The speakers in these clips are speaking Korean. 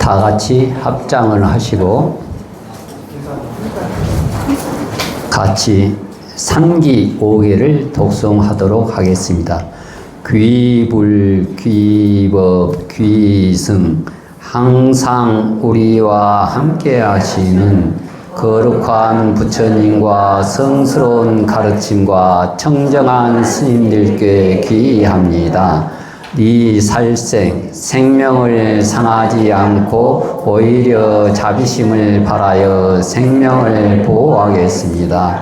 다 같이 합장을 하시고 같이 상기 5개를 독송하도록 하겠습니다. 귀불, 귀법, 귀승 항상 우리와 함께 하시는 거룩한 부처님과 성스러운 가르침과 청정한 스님들께 귀의합니다. 네 살생, 생명을 상하지 않고 오히려 자비심을 발하여 생명을 보호하겠습니다.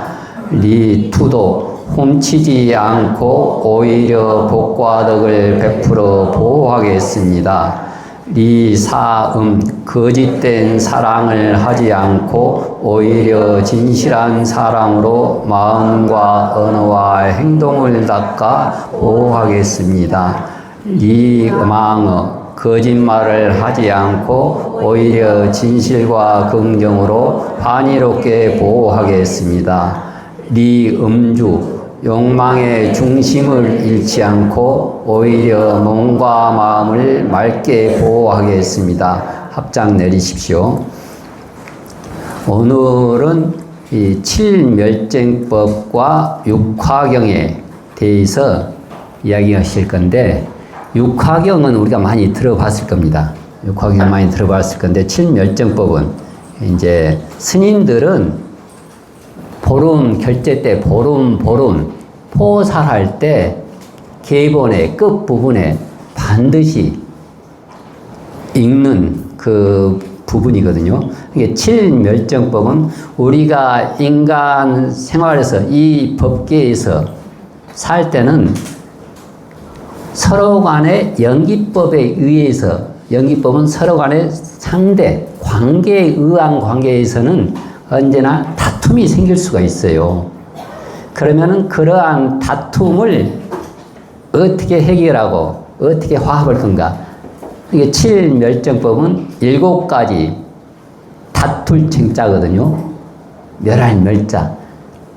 네 투도, 훔치지 않고 오히려 복과 덕을 베풀어 보호하겠습니다. 네 사음, 거짓된 사랑을 하지 않고 오히려 진실한 사랑으로 마음과 언어와 행동을 닦아 보호하겠습니다. 네 망어, 거짓말을 하지 않고 오히려 진실과 긍정으로 반의롭게 보호하겠습니다. 네 음주, 욕망의 중심을 잃지 않고 오히려 몸과 마음을 맑게 보호하겠습니다. 합장 내리십시오. 오늘은 이 칠멸정법과 육화경에 대해서 이야기하실 건데, 육화경은 우리가 많이 들어봤을 겁니다. 육화경 많이 들어봤을 건데, 칠멸정법은 이제 스님들은 보름 결제 때 보름 포살할 때 계본의 끝부분에 반드시 읽는 그 부분이거든요. 이게 칠멸정법은 우리가 인간 생활에서 이 법계에서 살 때는 서로 간의 연기법에 의해서, 연기법은 서로 간의 상대, 관계에 의한 관계에서는 언제나 다툼이 생길 수가 있어요. 그러면은 그러한 다툼을 어떻게 해결하고 어떻게 화합할 건가? 이게 칠멸정법은 7가지 다툴 정자거든요. 멸할 멸자.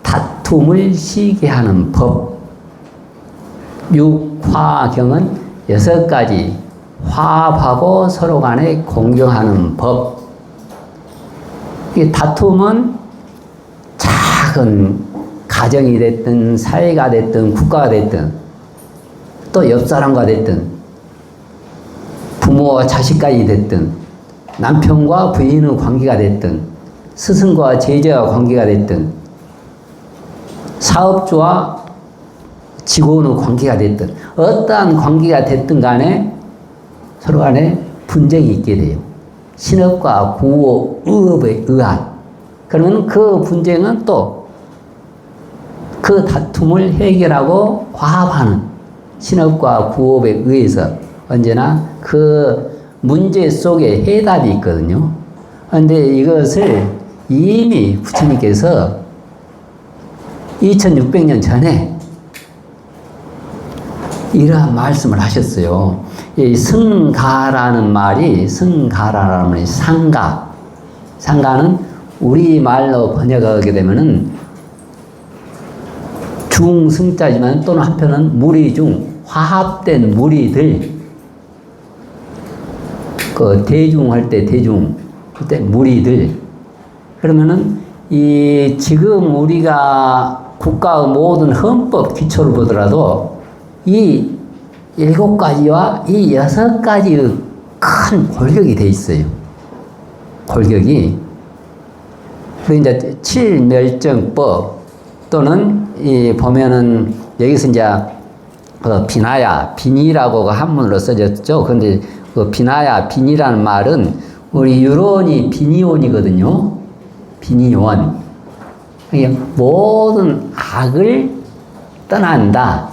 다툼을 시게 하는 법. 육화경은 6가지 화합하고 서로 간에 공경하는 법. 이 다툼은 작은 가정이 됐든 사회가 됐든 국가가 됐든 또 옆 사람과 됐든 부모와 자식까지 됐든 남편과 부인의 관계가 됐든 스승과 제자와 관계가 됐든 사업주와 직원의 관계가 됐든 어떠한 관계가 됐든 간에 서로 간에 분쟁이 있게 돼요. 신업과 구업, 의업에 의한. 그러면 그 분쟁은 또 그 다툼을 해결하고 화합하는 신업과 구업에 의해서 언제나 그 문제 속에 해답이 있거든요. 그런데 이것을 이미 부처님께서 2600년 전에 이러한 말씀을 하셨어요. 이 승가라는 말이 상가. 상가는 우리말로 번역하게 되면은 중승자지만 또는 한편은 무리중, 화합된 무리들. 그 대중할 때 대중, 그때 무리들. 그러면은 이 지금 우리가 국가의 모든 헌법 기초를 보더라도 이 7가지와 이 6가지의 큰 골격이 돼 있어요. 골격이. 그리고 이제 칠멸정법 또는 이 보면은 여기서 이제 비나야, 비니라고 한문으로 써졌죠. 그런데 그 비나야, 비니라는 말은 우리 유론이 비니온이거든요. 비니온. 모든 악을 떠난다.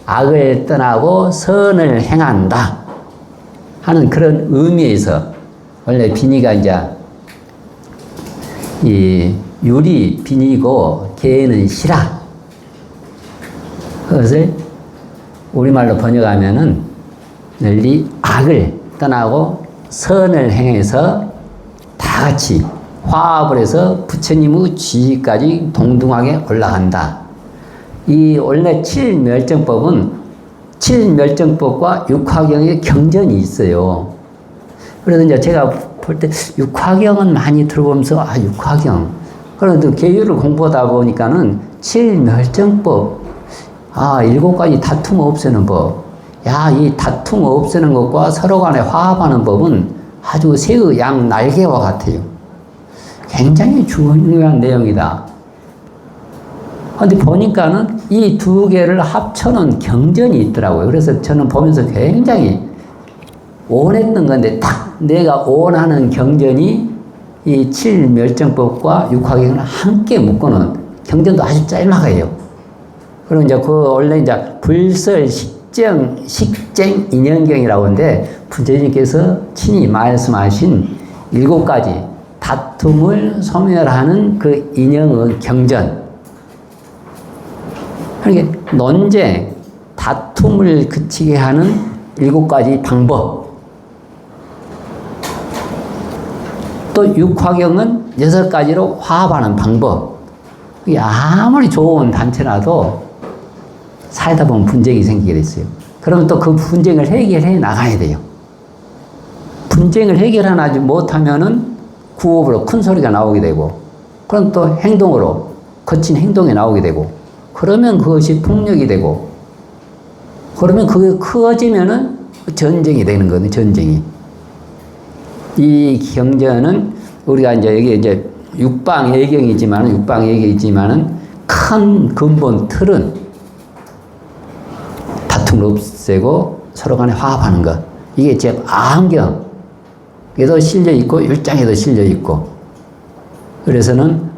악을 떠나고 선을 행한다 하는 그런 의미에서 원래 비니가 이제 이 유리 비니고 개는 시라. 그것을 우리말로 번역하면은 널리 악을 떠나고 선을 행해서 다 같이 화합을 해서 부처님의 지위까지 동등하게 올라간다. 이 원래 칠멸정법은 칠멸정법과 육화경의 경전이 있어요. 그래서 이제 제가 볼 때 육화경은 많이 들어보면서, 아, 육화경. 그런데 계율을 공부하다 보니까는 칠멸정법, 아, 7가지 다툼 없애는 법. 야, 이 다툼 없애는 것과 서로 간에 화합하는 법은 아주 새의 양 날개와 같아요. 굉장히 중요한 내용이다. 근데 보니까는 이 두 개를 합쳐놓은 경전이 있더라고요. 그래서 저는 보면서 굉장히 원했던 건데, 딱 내가 원하는 경전이 이 칠멸정법과 육화경을 함께 묶어놓은 경전도 아주 짤막해요. 그리고 이제 그 원래 이제 불설, 식쟁, 인연경이라고 하는데, 부처님께서 친히 말씀하신 7가지 다툼을 소멸하는 그 인연의 경전. 그러니까 논쟁, 다툼을 그치게 하는 7가지 방법. 또 육화경은 6가지로 화합하는 방법. 이게 아무리 좋은 단체라도 살다 보면 분쟁이 생기게 됐어요. 그러면 또 그 분쟁을 해결해 나가야 돼요. 분쟁을 해결하지 못하면은 구업으로 큰 소리가 나오게 되고, 그럼 또 행동으로 거친 행동이 나오게 되고, 그러면 그것이 폭력이 되고, 그러면 그게 커지면은 전쟁이 되는 거거든요, 전쟁이. 이 경전은 우리가 이제 여기 이제 육방예경이지만은 큰 근본 틀은 다툼을 없애고 서로 간에 화합하는 것. 이게 제 아한경에도 실려 있고 율장에도 실려 있고. 그래서는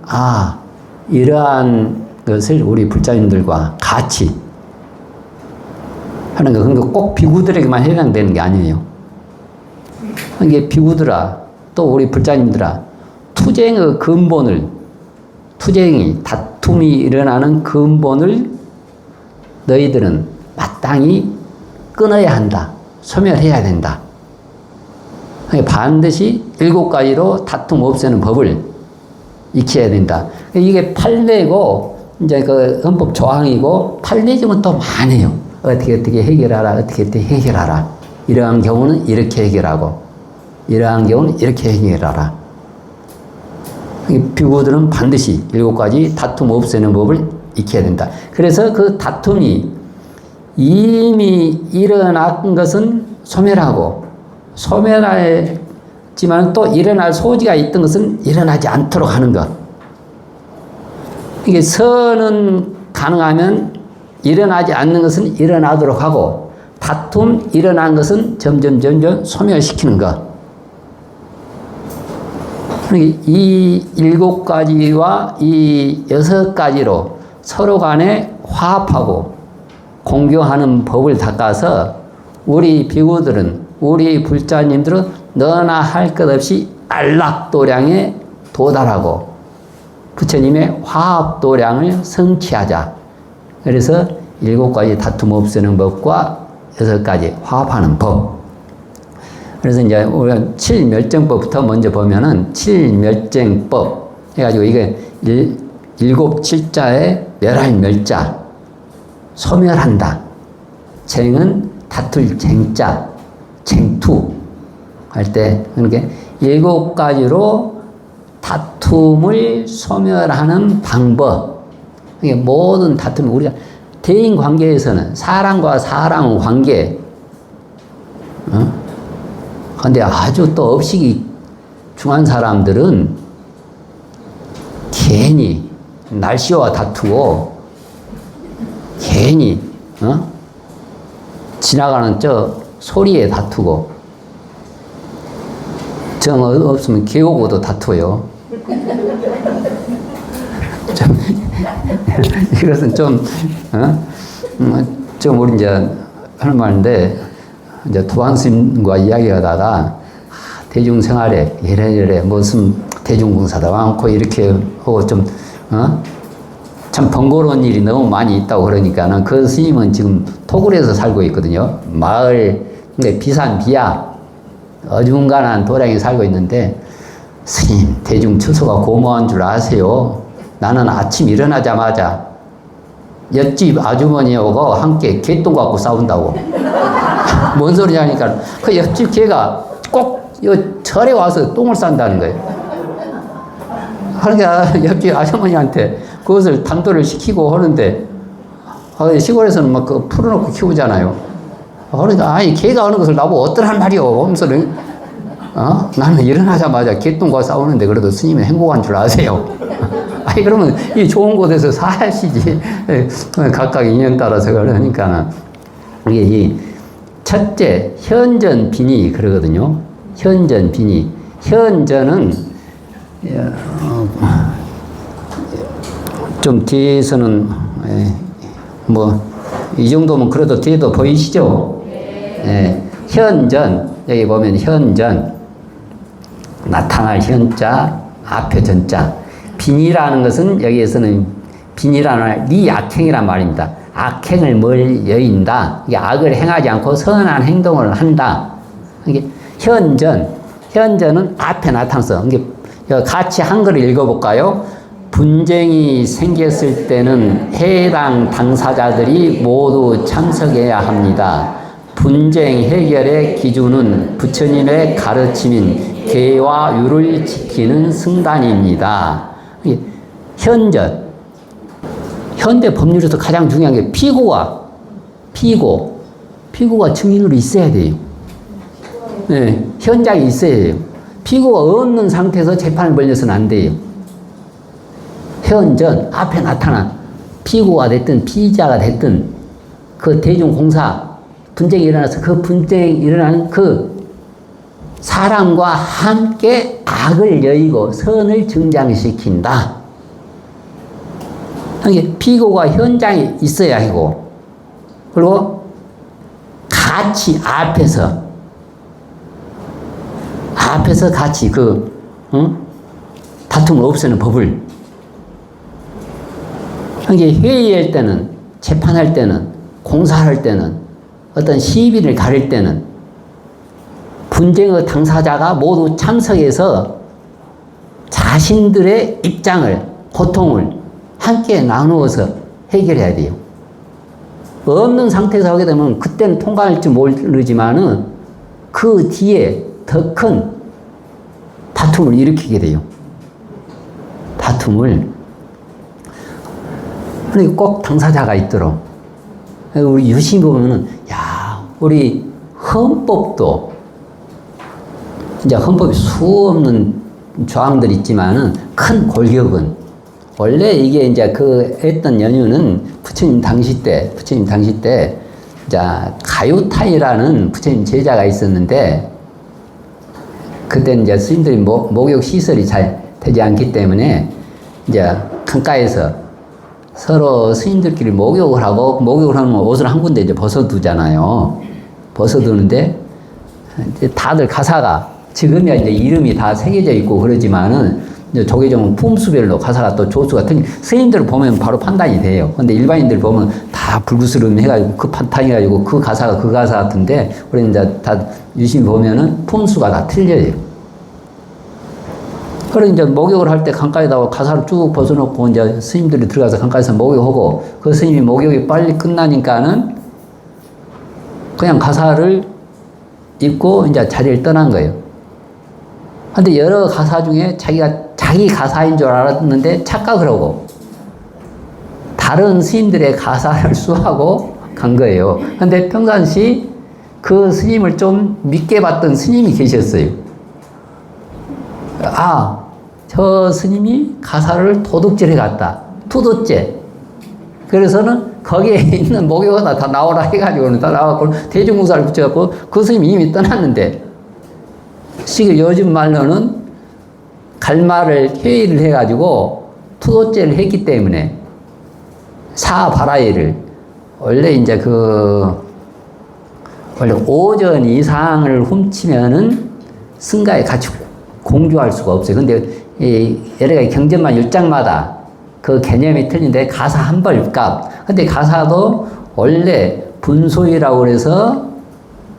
이러한 것을 우리 불자님들과 같이 하는 거. 그러니까 꼭 비구들에게만 해당되는 게 아니에요. 이게 비구들아, 또 우리 불자님들아, 투쟁의 근본을, 다툼이 일어나는 근본을 너희들은 마땅히 끊어야 한다. 소멸해야 된다. 반드시 7가지로 다툼 없애는 법을 익혀야 된다. 이게 판례고, 이제 그 헌법 조항이고, 판례적은 또 많아요. 어떻게 해결하라, 어떻게 해결하라. 이러한 경우는 이렇게 해결하고, 이러한 경우는 이렇게 해결하라. 비구들은 반드시 7가지 다툼 없애는 법을 익혀야 된다. 그래서 그 다툼이 이미 일어난 것은 소멸하고, 소멸하지만 또 일어날 소지가 있던 것은 일어나지 않도록 하는 것. 이게 선은 가능하면 일어나지 않는 것은 일어나도록 하고, 다툼 일어난 것은 점점 소멸시키는 것. 이 7가지와 이 6가지로 서로 간에 화합하고 공경하는 법을 닦아서 우리 비구들은, 우리 불자님들은 너나 할 것 없이 안락도량에 도달하고 부처님의 화합도량을 성취하자. 그래서 7가지 다툼 없애는 법과 6가지 화합하는 법. 그래서 이제 우리가 칠멸정법부터 먼저 보면은 칠멸정법 해가지고 이게 7칠자에 멸할 멸자, 소멸한다. 쟁은 다툴 쟁자, 쟁투 할 때, 그러니까 7가지로 다툼을 소멸하는 방법. 이게 모든 다툼이 우리가 대인 관계에서는 사람과 사람 관계, 근데 아주 또 업식이 중한 사람들은 괜히 날씨와 다투고, 괜히, 지나가는 저 소리에 다투고, 정 없으면 개오고도 다투어요. 이것은 좀 우리 이제 하는 말인데, 이제 도안스님과 이야기하다가 대중생활에 이래저래 무슨 대중봉사도 많고 이렇게 하고 참 번거로운 일이 너무 많이 있다고 그러니까는 그 스님은 지금 토굴에서 살고 있거든요. 마을, 근데 비산 비야 어중간한 도량에 살고 있는데, 스님 대중 처소가 고마운 줄 아세요? 나는 아침 일어나자마자 옆집 아주머니하고 함께 개똥 갖고 싸운다고. 뭔 소리 하니까 그 옆집 개가 꼭 요 절에 와서 똥을 싼다는 거예요. 그러니까 옆집 아주머니한테 그것을 단도를 시키고 하는데, 시골에서는 막 그 풀어놓고 키우잖아요. 그러니까, 아니, 개가 하는 것을 나보고 어떠란 말이오. 하면서, 나는 일어나자마자 개똥과 싸우는데 그래도 스님이 행복한 줄 아세요. 아니, 그러면 이 좋은 곳에서 사시지. 각각 인연 따라서 그러니까는. 이게 이 첫째, 현전 빈이 그러거든요. 현전 빈이. 현전은, 좀 뒤에서는, 이 정도면 그래도 뒤에도 보이시죠? 예, 현전, 여기 보면 현전, 나타날 현자, 앞에 전자. 빈이라는 것은 여기에서는 빈이라는 네 악행이란 말입니다. 악행을 뭘 여인다. 이게 악을 행하지 않고 선한 행동을 한다. 이게 현전은 앞에 나타나서. 이게 같이 한글을 읽어볼까요? 분쟁이 생겼을 때는 해당 당사자들이 모두 참석해야 합니다. 분쟁 해결의 기준은 부처님의 가르침인 계와 유를 지키는 승단입니다. 현전. 현대 법률에서 가장 중요한 게 피고가 증인으로 있어야 돼요. 네, 현장에 있어야 돼요. 피고가 없는 상태에서 재판을 벌려서는 안 돼요. 현전, 앞에 나타난 피고가 됐든 피의자가 됐든 그 대중공사 분쟁이 일어나서 그 분쟁이 일어나는 그 사람과 함께 악을 여의고 선을 증장시킨다. 이게 피고가 현장에 있어야 하고, 그리고 같이 앞에서 같이 다툼을 없애는 법을. 이게 회의할 때는, 재판할 때는, 공사할 때는, 어떤 시비를 가릴 때는 분쟁의 당사자가 모두 참석해서 자신들의 입장을, 고통을 함께 나누어서 해결해야 돼요. 없는 상태에서 하게 되면 그때는 통과할지 모르지만은 그 뒤에 더 큰 다툼을 일으키게 돼요. 다툼을. 그러니까 꼭 당사자가 있도록. 우리 유심히 보면은, 우리 헌법도, 이제 헌법이 수없는 조항들이 있지만은 큰 골격은, 원래 이게 이제 했던 연유는 부처님 당시 때, 이제 가요타이라는 부처님 제자가 있었는데, 그때는 이제 스님들이 목욕 시설이 잘 되지 않기 때문에, 이제 강가에서 서로 스님들끼리 목욕을 하고, 목욕을 하면 옷을 한 군데 이제 벗어두잖아요. 벗어두는데, 다들 가사가, 지금이야 이제 이름이 다 새겨져 있고 그러지만은, 이제 조계종은 품수별로 가사가 또 조수가 틀린, 스님들 보면 바로 판단이 돼요. 근데 일반인들 보면 다 불구스름 해가지고 그 판단해가지고 그 가사가 그 가사 같은데, 우리는 이제 다 유심히 보면은 품수가 다 틀려요. 그래, 이제 목욕을 할 때 강가에다가 가사를 쭉 벗어놓고 이제 스님들이 들어가서 강가에서 목욕하고, 그 스님이 목욕이 빨리 끝나니까는 그냥 가사를 입고 이제 자리를 떠난 거예요. 근데 여러 가사 중에 자기 가사인 줄 알았는데 착각을 하고 다른 스님들의 가사를 수하고 간 거예요. 근데 평상시 그 스님을 좀 믿게 봤던 스님이 계셨어요. 저 스님이 가사를 도둑질해 갔다. 투도죄. 그래서는 거기에 있는 목욕하다 다 나오라 해가지고는 다 나와갖고 대중공사를 붙여갖고 그 스님이 이미 떠났는데, 요즘 말로는 갈말을 회의를 해가지고 투도죄를 했기 때문에 사바라이를, 원래 이제 원래 오전 이상을 훔치면은 승가에 같이 공주할 수가 없어요. 근데 여러 가지 경전만 율장마다 그 개념이 틀린데, 가사 한 벌값. 근데 가사도 원래 분소이라고 그래서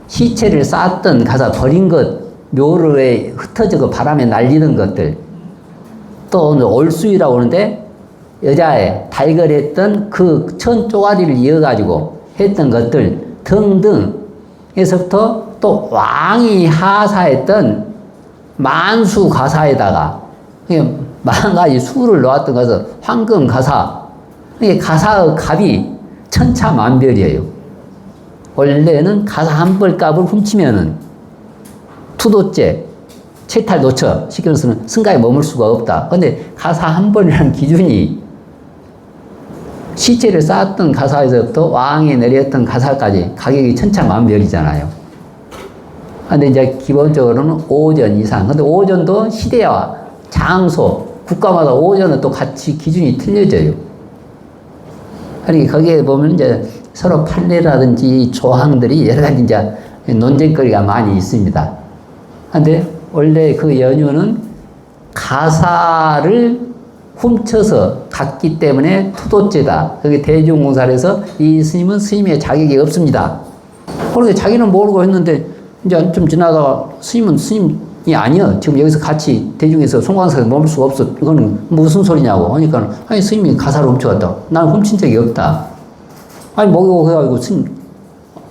시체를 쌓았던 가사, 버린 것, 묘로에 흩어지고 바람에 날리던 것들, 또 올수이라고 하는데 여자의 달걀했던 그 천 쪼가리를 이어가지고 했던 것들 등등 에서부터 또 왕이 하사했던 만수 가사에다가 만 가지 수를 놓았던 것은 황금 가사. 이게 가사의 값이 천차만별이에요. 원래는 가사 한 벌 값을 훔치면은 투도죄, 채탈 노처 시켜서는 승가에 머물 수가 없다. 근데 가사 한 벌이라는 기준이 시체를 쌓았던 가사에서부터 왕이 내렸던 가사까지 가격이 천차만별이잖아요. 근데 이제 기본적으로는 5전 이상. 근데 5전도 시대와 장소, 국가마다 5전은 또 같이 기준이 틀려져요. 그러니까 거기에 보면 이제 서로 판례라든지 조항들이 여러 가지 이제 논쟁거리가 많이 있습니다. 근데 원래 그 연유는 가사를 훔쳐서 갔기 때문에 투도죄다. 그게 대중공사를 해서 이 스님은 스님의 자격이 없습니다. 그런데 자기는 모르고 했는데 이제 좀 지나다가 스님은 스님이 아니야. 지금 여기서 같이 대중에서 송광사에 머물 수가 없어. 이거는 무슨 소리냐고. 그러니까 아니 스님이 가사를 훔쳐갔다. 나는 훔친 적이 없다. 아니 먹이고 그래가지고 스님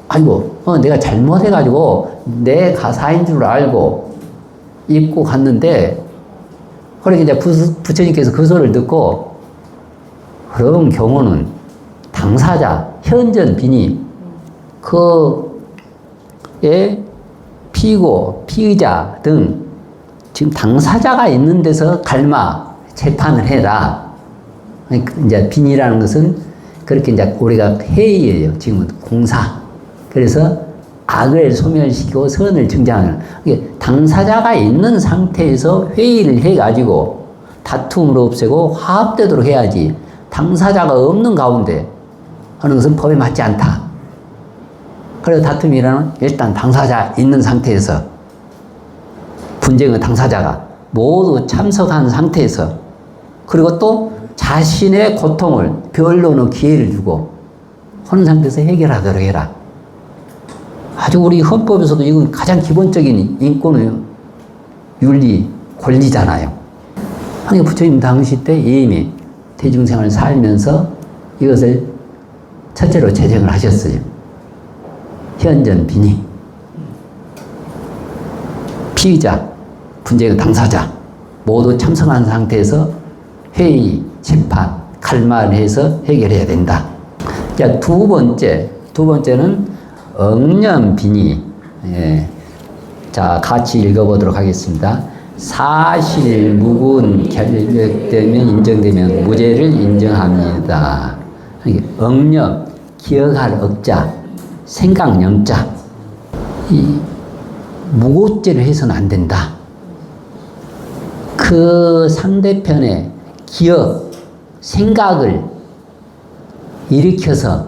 아이고 내가 잘못해가지고 내 가사인 줄 알고 입고 갔는데 그러니까 이제 부처님께서 그 소리를 듣고 그런 경우는 당사자, 현전 빈이 그에 피고, 피의자 등 지금 당사자가 있는 데서 갈마 재판을 해라. 이제 빈이라는 것은 그렇게 이제 우리가 회의예요. 지금은 공사. 그래서 악을 소멸시키고 선을 증장하는. 당사자가 있는 상태에서 회의를 해가지고 다툼을 없애고 화합되도록 해야지. 당사자가 없는 가운데 하는 것은 법에 맞지 않다. 그래서 다툼이 일어나면 일단 당사자 있는 상태에서 분쟁의 당사자가 모두 참석한 상태에서 그리고 또 자신의 고통을 변론의 기회를 주고 하는 상태에서 해결하도록 해라. 아주 우리 헌법에서도 이건 가장 기본적인 인권의 윤리, 권리잖아요. 그러니까 부처님 당시 때 이미 대중생활을 살면서 이것을 첫째로 제정을 하셨어요. 현전 빈이 피의자, 분쟁의 당사자 모두 참석한 상태에서 회의, 재판, 칼말을 해서 해결해야 된다. 자, 두 번째는 억념 빈이. 예. 자, 같이 읽어보도록 하겠습니다. 사실 무군 결백되면 인정되면 무죄를 인정합니다. 억념, 기억할 억자, 생각 영자. 이 무고죄를 해서는 안 된다. 그 상대편의 기억, 생각을 일으켜서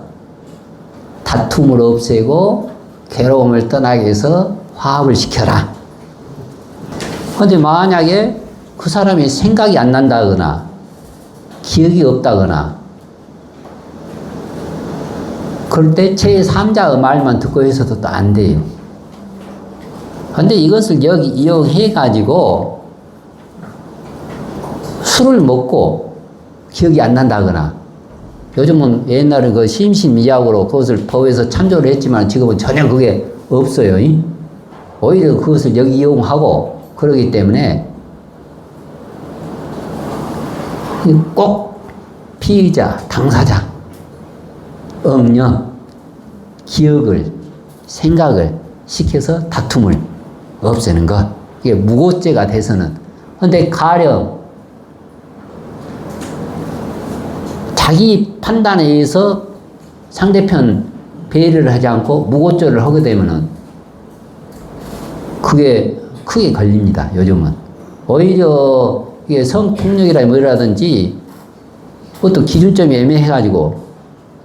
다툼을 없애고 괴로움을 떠나게 해서 화합을 시켜라. 그런데 만약에 그 사람이 생각이 안 난다거나 기억이 없다거나 그럴 때 제3자의 말만 듣고 해서도 또 안 돼요. 그런데 이것을 여기 이용해가지고 술을 먹고 기억이 안 난다거나 요즘은 옛날에 그 심신미약으로 그것을 법에서 참조를 했지만 지금은 전혀 그게 없어요. 오히려 그것을 여기 이용하고 그러기 때문에 꼭 피의자, 당사자, 억념, 기억을, 생각을 시켜서 다툼을 없애는 것. 이게 무고죄가 돼서는. 근데 가령 자기 판단에 의해서 상대편 배려를 하지 않고 무고죄를 하게 되면은 그게 크게 걸립니다. 요즘은. 오히려 이게 성폭력이라 뭐라든지 그것도 기준점이 애매해가지고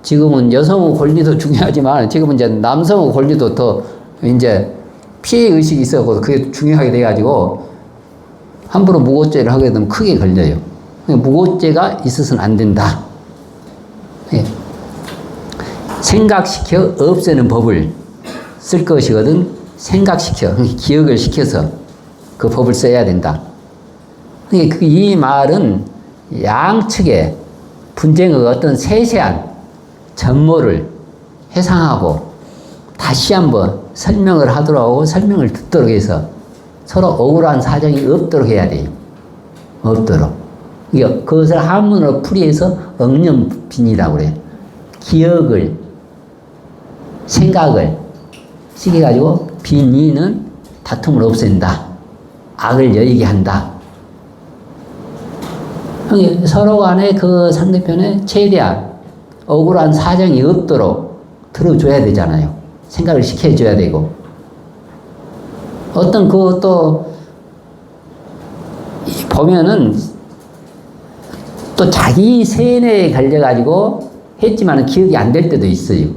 지금은 여성의 권리도 중요하지만 지금은 이제 남성의 권리도 더 이제 피해의식이 있어서 그게 중요하게 돼가지고 함부로 무고죄를 하게 되면 크게 걸려요. 무고죄가 있어서는 안 된다. 예. 생각시켜 없애는 법을 쓸 것이거든. 생각시켜, 기억을 시켜서 그 법을 써야 된다. 이 말은 양측의 분쟁의 어떤 세세한 전모를 해상하고 다시 한번 설명을 하도록 하고 설명을 듣도록 해서 서로 억울한 사정이 없도록 해야 돼요. 없도록. 그러니까 그것을 한문으로 풀이해서 억념빈이라고 그래요. 기억을, 생각을 시켜가지고 빈의는 다툼을 없앤다. 악을 여의게 한다. 서로 간에 그 상대편에 최대한 억울한 사정이 없도록 들어줘야 되잖아요. 생각을 시켜줘야 되고. 어떤 그것도 보면은 또 자기 세뇌에 걸려가지고 했지만 기억이 안 될 때도 있어요.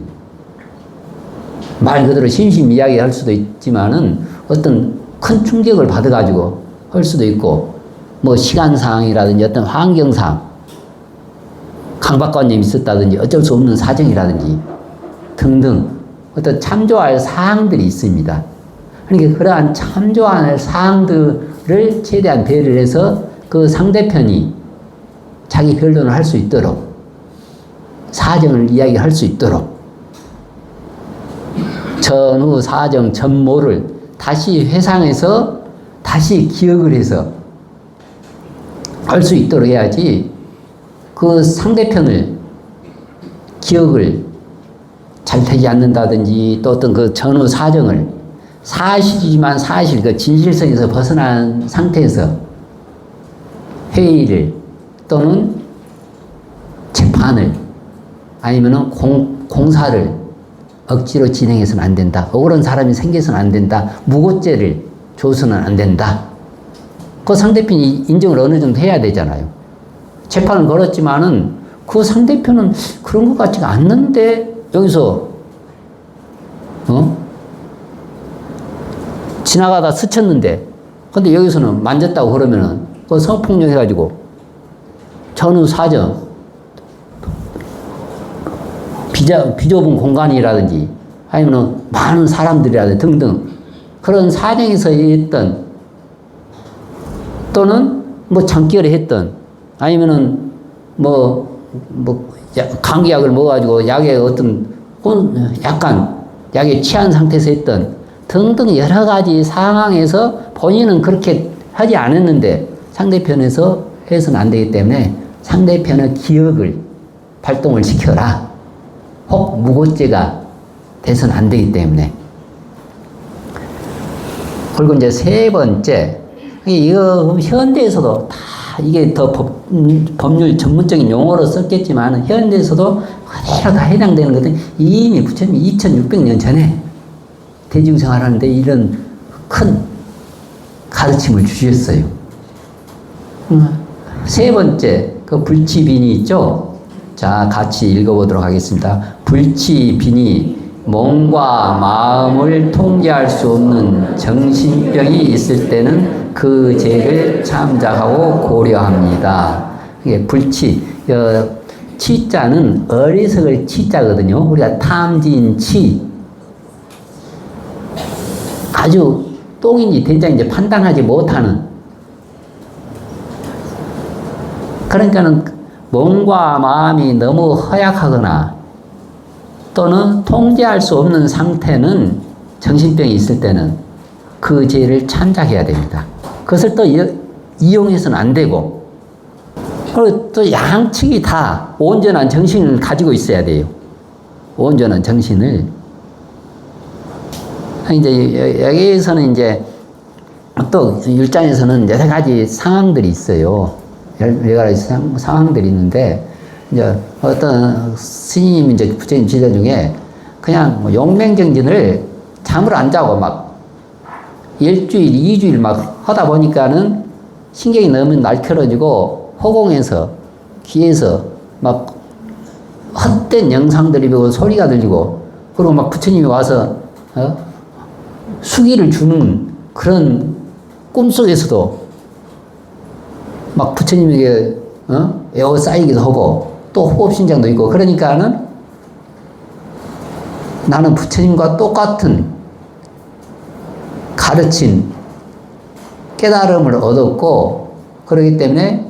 말 그대로 심심이야기 할 수도 있지만은 어떤 큰 충격을 받아가지고 할 수도 있고, 뭐 시간상이라든지 어떤 환경상 강박관념이 있었다든지 어쩔 수 없는 사정이라든지 등등 어떤 참조할 사항들이 있습니다. 그러니까 그러한 참조할 사항들을 최대한 배려를 해서 그 상대편이 자기 변론을 할 수 있도록, 사정을 이야기할 수 있도록 전후 사정 전모를 다시 회상해서 다시 기억을 해서 할 수 있도록 해야지 그 상대편을 기억을 잘 되지 않는다든지 또 어떤 그 전후 사정을 사실이지만 사실 그 진실성에서 벗어난 상태에서 회의를 또는 재판을 아니면은 공사를 억지로 진행해서는 안 된다. 억울한 사람이 생겨서는 안 된다. 무고죄를 줘서는 안 된다. 그 상대편이 인정을 어느 정도 해야 되잖아요. 재판을 걸었지만은 그 상대편은 그런 것 같지가 않는데 여기서 지나가다 스쳤는데 근데 여기서는 만졌다고 그러면은 그 성폭력 해가지고 전후 사정 비좁은 공간이라든지 아니면 많은 사람들이라든지 등등 그런 사정에서 했던 또는 뭐 장기열에 했던 아니면은 감기약을 먹어가지고 약에 어떤 약간 약에 취한 상태에서 했던 등등 여러 가지 상황에서 본인은 그렇게 하지 않았는데 상대편에서 해서는 안 되기 때문에 상대편의 기억을 발동을 시켜라. 혹 무고죄가 돼서는 안 되기 때문에. 그리고 이제 세 번째, 이거 현대에서도 다 이게 더 법률 전문적인 용어로 썼겠지만 현대에서도 그대로 다 해당되는 것은 이미 부처님이 2600년 전에 대중생활 하는데 이런 큰 가르침을 주셨어요. 세 번째, 그 불치빈이 있죠? 자, 같이 읽어보도록 하겠습니다. 불치빈이 몸과 마음을 통제할 수 없는 정신병이 있을 때는 그 죄를 참작하고 고려합니다. 이게 불치, 치자는 어리석을 치자거든요. 우리가 탐진치. 아주 똥인지 된장인지 판단하지 못하는. 그러니까는 몸과 마음이 너무 허약하거나 또는 통제할 수 없는 상태는 정신병이 있을 때는 그 죄를 참작해야 됩니다. 그것을 또 이용해서는 안 되고 그리고 또 양측이 다 온전한 정신을 가지고 있어야 돼요. 온전한 정신을. 이제 여기에서는 이제 또 율장에서는 여러 가지 상황들이 있어요. 여러 가지 상황들이 있는데 이제 어떤 스님 이제 부처님 지도 중에 그냥 용맹정진을 잠을 안 자고 막 일주일, 2주일 막 하다 보니까는 신경이 너무 날카로워지고 허공에서 귀에서 막 헛된 영상들이 보고 소리가 들리고 그리고 막 부처님이 와서 수기를 주는 그런 꿈속에서도 막 부처님에게 에워싸이기도 하고 또 호흡신장도 있고 그러니까는 나는 부처님과 똑같은 가르침, 깨달음을 얻었고 그렇기 때문에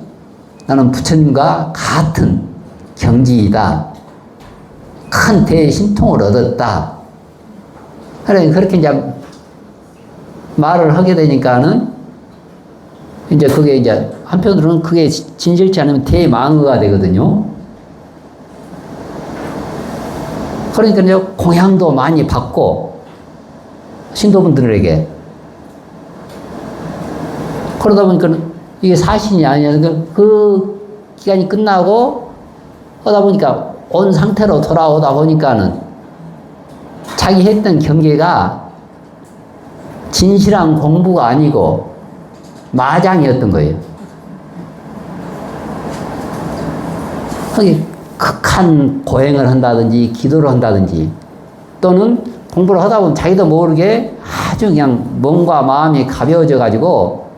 나는 부처님과 같은 경지이다. 큰 대신통을 얻었다. 그러니까 그렇게 이제 말을 하게 되니까는 이제 그게 이제 한편으로는 그게 진실치 않으면 대망의가 되거든요. 그러니까 이제 공양도 많이 받고 신도분들에게 그러다 보니까 이게 사신이 아니야. 그 기간이 끝나고 하다 보니까 온 상태로 돌아오다 보니까는 자기 했던 경계가 진실한 공부가 아니고 마장이었던 거예요. 거기 극한 고행을 한다든지 기도를 한다든지 또는 공부를 하다 보면 자기도 모르게 아주 그냥 몸과 마음이 가벼워져 가지고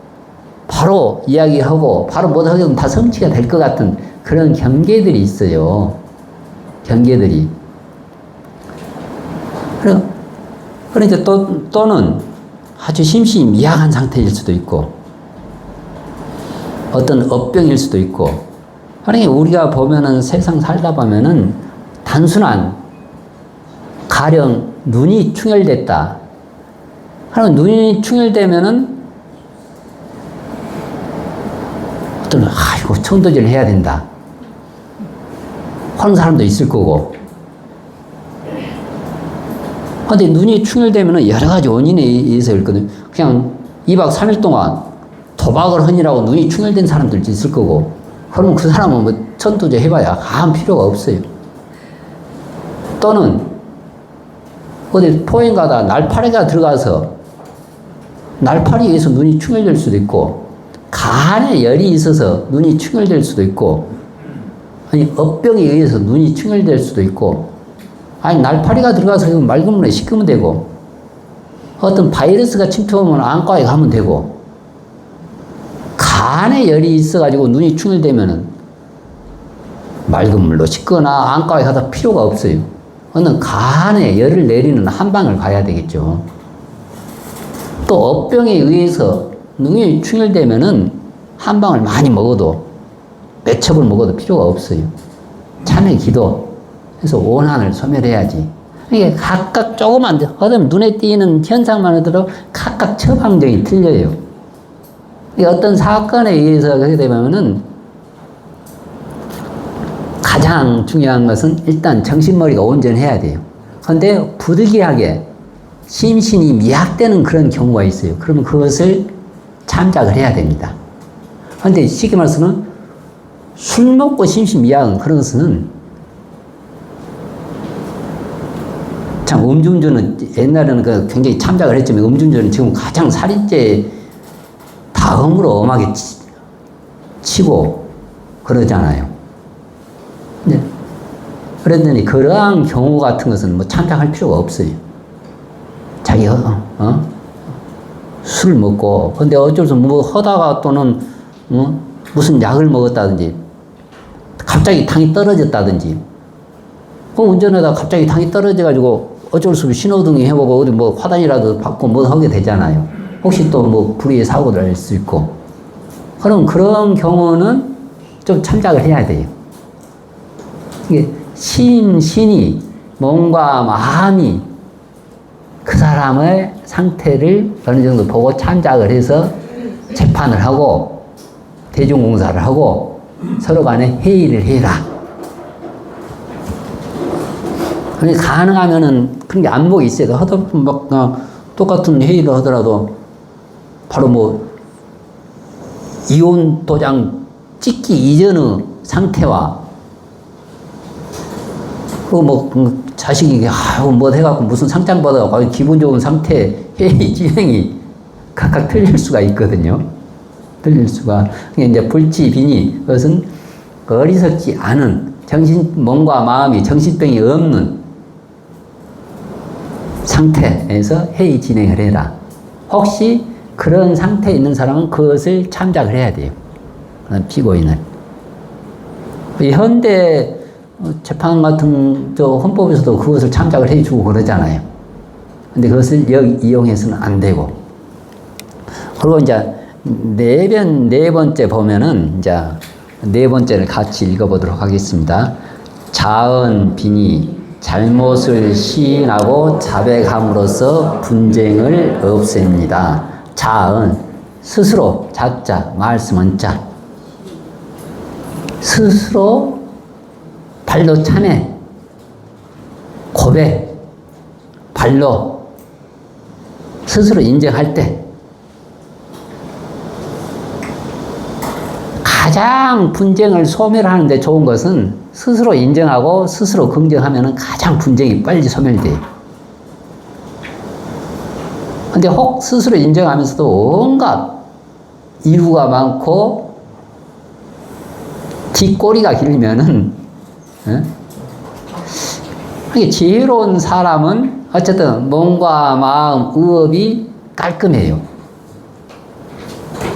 바로 이야기하고 바로 뭐든 하게 되면 다 성취가 될 것 같은 그런 경계들이 있어요. 경계들이. 그러니까 또는 아주 심신이 미약한 상태일 수도 있고 어떤 업병일 수도 있고 그러니까 우리가 보면은 세상 살다 보면은 단순한 가령 눈이 충혈됐다. 그러면 눈이 충혈되면은 어떤 아이고 천도질을 해야 된다. 하는 사람도 있을 거고. 근데 눈이 충혈되면은 여러 가지 원인에 의해서 있거든요. 그냥 2박 3일 동안 도박을 하느라고 눈이 충혈된 사람들도 있을 거고. 그러면 그 사람은 뭐 천도제 해봐야 아무 필요가 없어요. 또는 어디 포행 가다 날파리가 들어가서 날파리에 의해서 눈이 충혈될 수도 있고 간에 열이 있어서 눈이 충혈될 수도 있고 아니 업병에 의해서 눈이 충혈될 수도 있고 아니 날파리가 들어가서 맑은 물에 씻으면 되고 어떤 바이러스가 침투하면 안과에 가면 되고 간에 열이 있어가지고 눈이 충혈되면은 맑은 물로 씻거나 안과에 가다 필요가 없어요. 어느 간에 열을 내리는 한방을 가야 되겠죠. 또 업병에 의해서 눈이 충혈되면은 한방을 많이 먹어도 몇 첩을 먹어도 필요가 없어요. 참회 기도 해서 원한을 소멸해야지. 이게 각각 조그만 어떤 눈에 띄는 현상만 하더라도 각각 처방정이 틀려요. 어떤 사건에 의해서 그렇게 되면은 가장 중요한 것은 일단 정신머리가 온전해야 돼요. 그런데 부득이하게 심신이 미약되는 그런 경우가 있어요. 그러면 그것을 참작을 해야 됩니다. 그런데 쉽게 말해서는 술 먹고 심신 미약한 그런 것은 참 음주운전은 옛날에는 굉장히 참작을 했지만 음주운전은 지금 가장 살인죄 다음으로 엄하게 치고 그러잖아요. 네. 그랬더니 그러한 경우 같은 것은 뭐 참작할 필요가 없어요. 자기가 술 먹고 근데 어쩔 수 없이 뭐 하다가 또는 무슨 약을 먹었다든지 갑자기 당이 떨어졌다든지 그 운전하다가 갑자기 당이 떨어져가지고 어쩔 수 없이 신호등이 해보고 어디 뭐 화단이라도 받고 뭐 하게 되잖아요. 혹시 또 뭐 불의의 사고도 날 수 있고 그럼 그런 경우는 좀 참작을 해야 돼요. 이게 신이 몸과 마음이 그 사람의 상태를 어느 정도 보고 참작을 해서 재판을 하고 대중공사를 하고 서로 간에 회의를 해라. 그러니까 가능하면은 그런 게 안목이 있어야 돼. 하다 보면 막 똑같은 회의를 하더라도 바로 뭐 이혼 도장 찍기 이전의 상태와 그 뭐 자식이 뭐 해갖고 무슨 상장 받아갖고 기분 좋은 상태 회의 진행이 각각 틀릴 수가 있거든요. 틀릴 수가. 그러니까 이제 불치비니 그것은 어리석지 않은 몸과 마음이 정신병이 없는 상태에서 회의 진행을 해라. 혹시 그런 상태에 있는 사람은 그것을 참작을 해야 돼요. 피고인을. 현대 재판 같은 헌법에서도 그것을 참작을 해주고 그러잖아요. 근데 그것을 이용해서는 안 되고. 그리고 이제 네 번째 보면은 이제 네 번째를 같이 읽어보도록 하겠습니다. 자언 비니 잘못을 시인하고 자백함으로써 분쟁을 없앱니다. 자은, 스스로, 자자, 말씀은 자. 스스로 발로 차매, 고백, 발로 스스로 인정할 때 가장 분쟁을 소멸하는 데 좋은 것은 스스로 인정하고 스스로 긍정하면 가장 분쟁이 빨리 소멸돼요. 근데 혹 스스로 인정하면서도 온갖 이유가 많고 뒷꼬리가 길면은 이게 지혜로운 사람은 어쨌든 몸과 마음, 의업이 깔끔해요.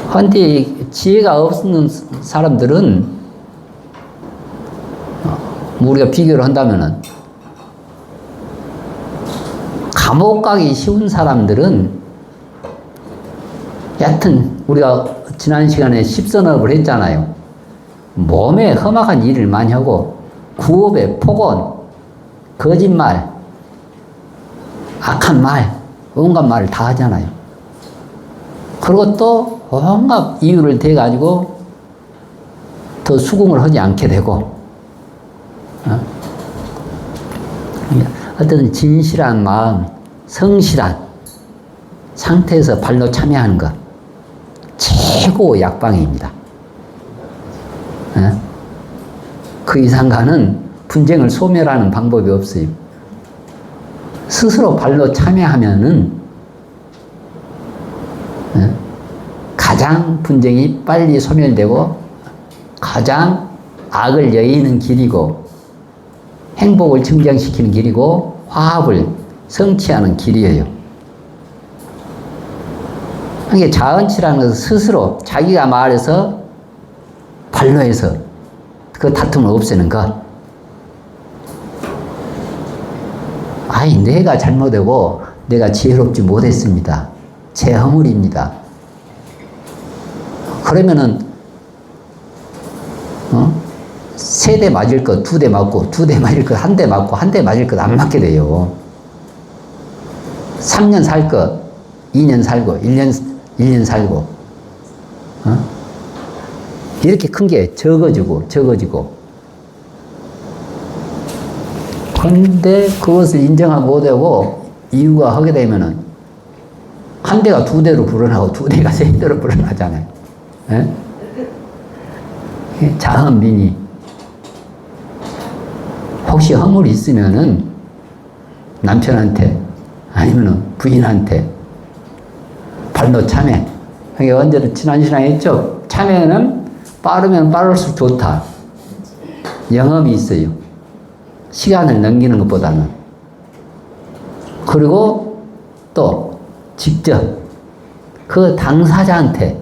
그런데 지혜가 없는 사람들은 우리가 비교를 한다면은 감옥 가기 쉬운 사람들은 여하튼 우리가 지난 시간에 십선업을 했잖아요. 몸에 험악한 일을 많이 하고 구업에 폭언, 거짓말, 악한 말, 온갖 말을 다 하잖아요. 그리고 또 온갖 이유를 대가지고 더 수긍을 하지 않게 되고 어떤 진실한 마음, 성실한 상태에서 발로 참여하는 것 최고 약방입니다. 그 이상 가는 분쟁을 소멸하는 방법이 없어요. 스스로 발로 참여하면은 가장 분쟁이 빨리 소멸되고 가장 악을 여의는 길이고 행복을 증장시키는 길이고 화합을 성취하는 길이에요. 이게 자언치라는 것은 스스로 자기가 말해서 발로 해서 그 다툼을 없애는 것. 아이, 내가 잘못되고 내가 지혜롭지 못했습니다. 제 허물입니다. 그러면은 세 대 맞을 것, 두 대 맞고, 두 대 맞을 것, 한 대 맞고, 한 대 맞을 것 안 맞게 돼요. 3년 살 것, 2년 살고, 1년 살고, 이렇게 큰 게 적어지고. 그런데 그것을 인정하고 못하고, 이유가 하게 되면은, 한 대가 두 대로 불어나고, 두 대가 세 대로 불어나잖아요. 자언민의. 혹시 허물이 있으면은 남편한테 아니면은 부인한테 발로 참여. 그게 언제도 지난 시간에 했죠. 참여는 빠르면 빠를수록 좋다. 영업이 있어요. 시간을 넘기는 것보다는. 그리고 또 직접 그 당사자한테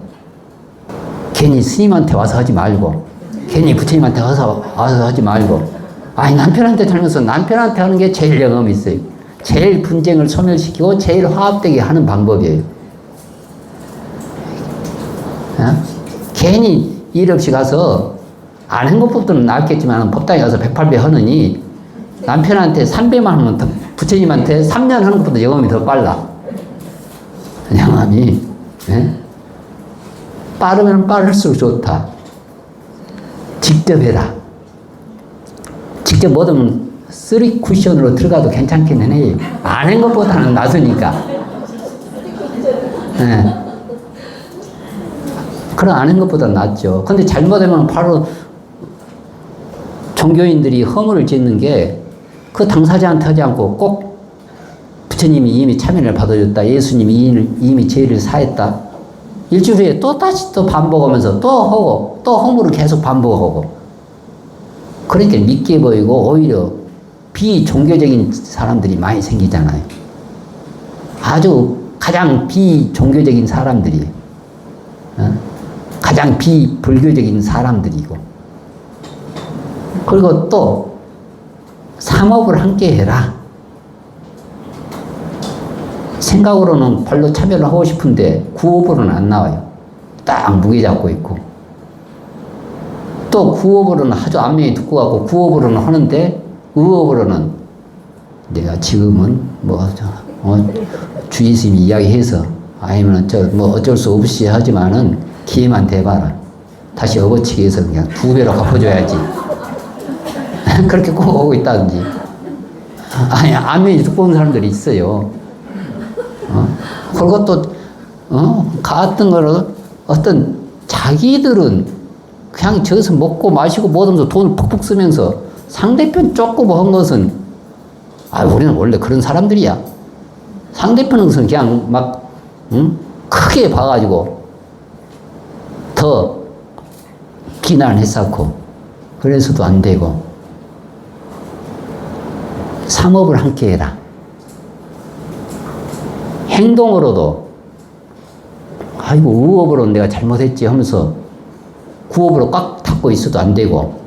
괜히 스님한테 와서 하지 말고 괜히 부처님한테 와서 하지 말고 아니 남편한테 들면서 남편한테 하는 게 제일 영험이 있어요. 제일 분쟁을 소멸시키고 제일 화합되게 하는 방법이에요. 괜히 일 없이 가서 안 한 것보다는 낫겠지만 법당에 가서 108배 하느니 남편한테 3배만 하면 부처님한테 3년 하는 것보다 영험이 더 빨라. 영험이 빠르면 빠를수록 좋다. 직접 해라. 직접 뭐든 3 쿠션으로 들어가도 괜찮기는 해요. 안 한 것보다는 낫으니까. 그럼 안 한 것보다 낫죠. 근데 잘못하면 바로 종교인들이 허물을 짓는 게 그 당사자한테 하지 않고 꼭 부처님이 이미 참여를 받아줬다. 예수님이 이미 죄를 사했다. 일주일 후에 또 다시 또 반복하면서 또 하고 또 허물을 계속 반복하고 그러니까 믿게 보이고 오히려 비종교적인 사람들이 많이 생기잖아요. 아주 가장 비종교적인 사람들이 가장 비불교적인 사람들이고 그리고 또 삼업을 함께 해라. 생각으로는 발로 참여를 하고 싶은데 구업으로는 안 나와요. 딱 무게 잡고 있고 또 구업으로는 아주 안면이 두꺼워갖고 구업으로는 하는데 의업으로는 내가 지금은 주 예수님이 이야기해서 아니면 뭐 어쩔 수 없이 하지만은 기회만 대봐라. 다시 업어치기 위해서 그냥 2배로 갚아줘야지. 그렇게 꼭 오고 있다든지. 아니, 안면이 두꺼운 사람들이 있어요. 그리고 또, 같은 거를 어떤 자기들은 그냥 저기서 먹고 마시고 뭐든지 돈을 푹푹 쓰면서 상대편 조금 한 것은, 우리는 원래 그런 사람들이야. 상대편은 것은 그냥 막, 크게 봐가지고 더 비난을 했었고, 그래서도 안 되고, 삼업을 함께 해라. 행동으로도, 아이고, 의업으로 내가 잘못했지 하면서 구업으로 꽉 닫고 있어도 안 되고,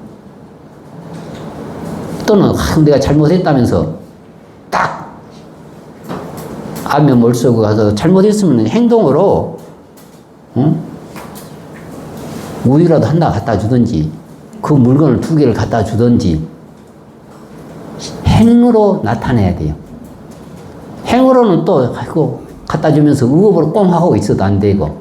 또는 내가 잘못했다면서 딱 안면 몰수고 가서 잘못했으면 행동으로 우유라도 하나 갖다 주든지 그 물건을 2개를 갖다 주든지 행으로 나타내야 돼요. 행으로는 또 아이고 갖다 주면서 의업으로 꽁 하고 있어도 안 되고,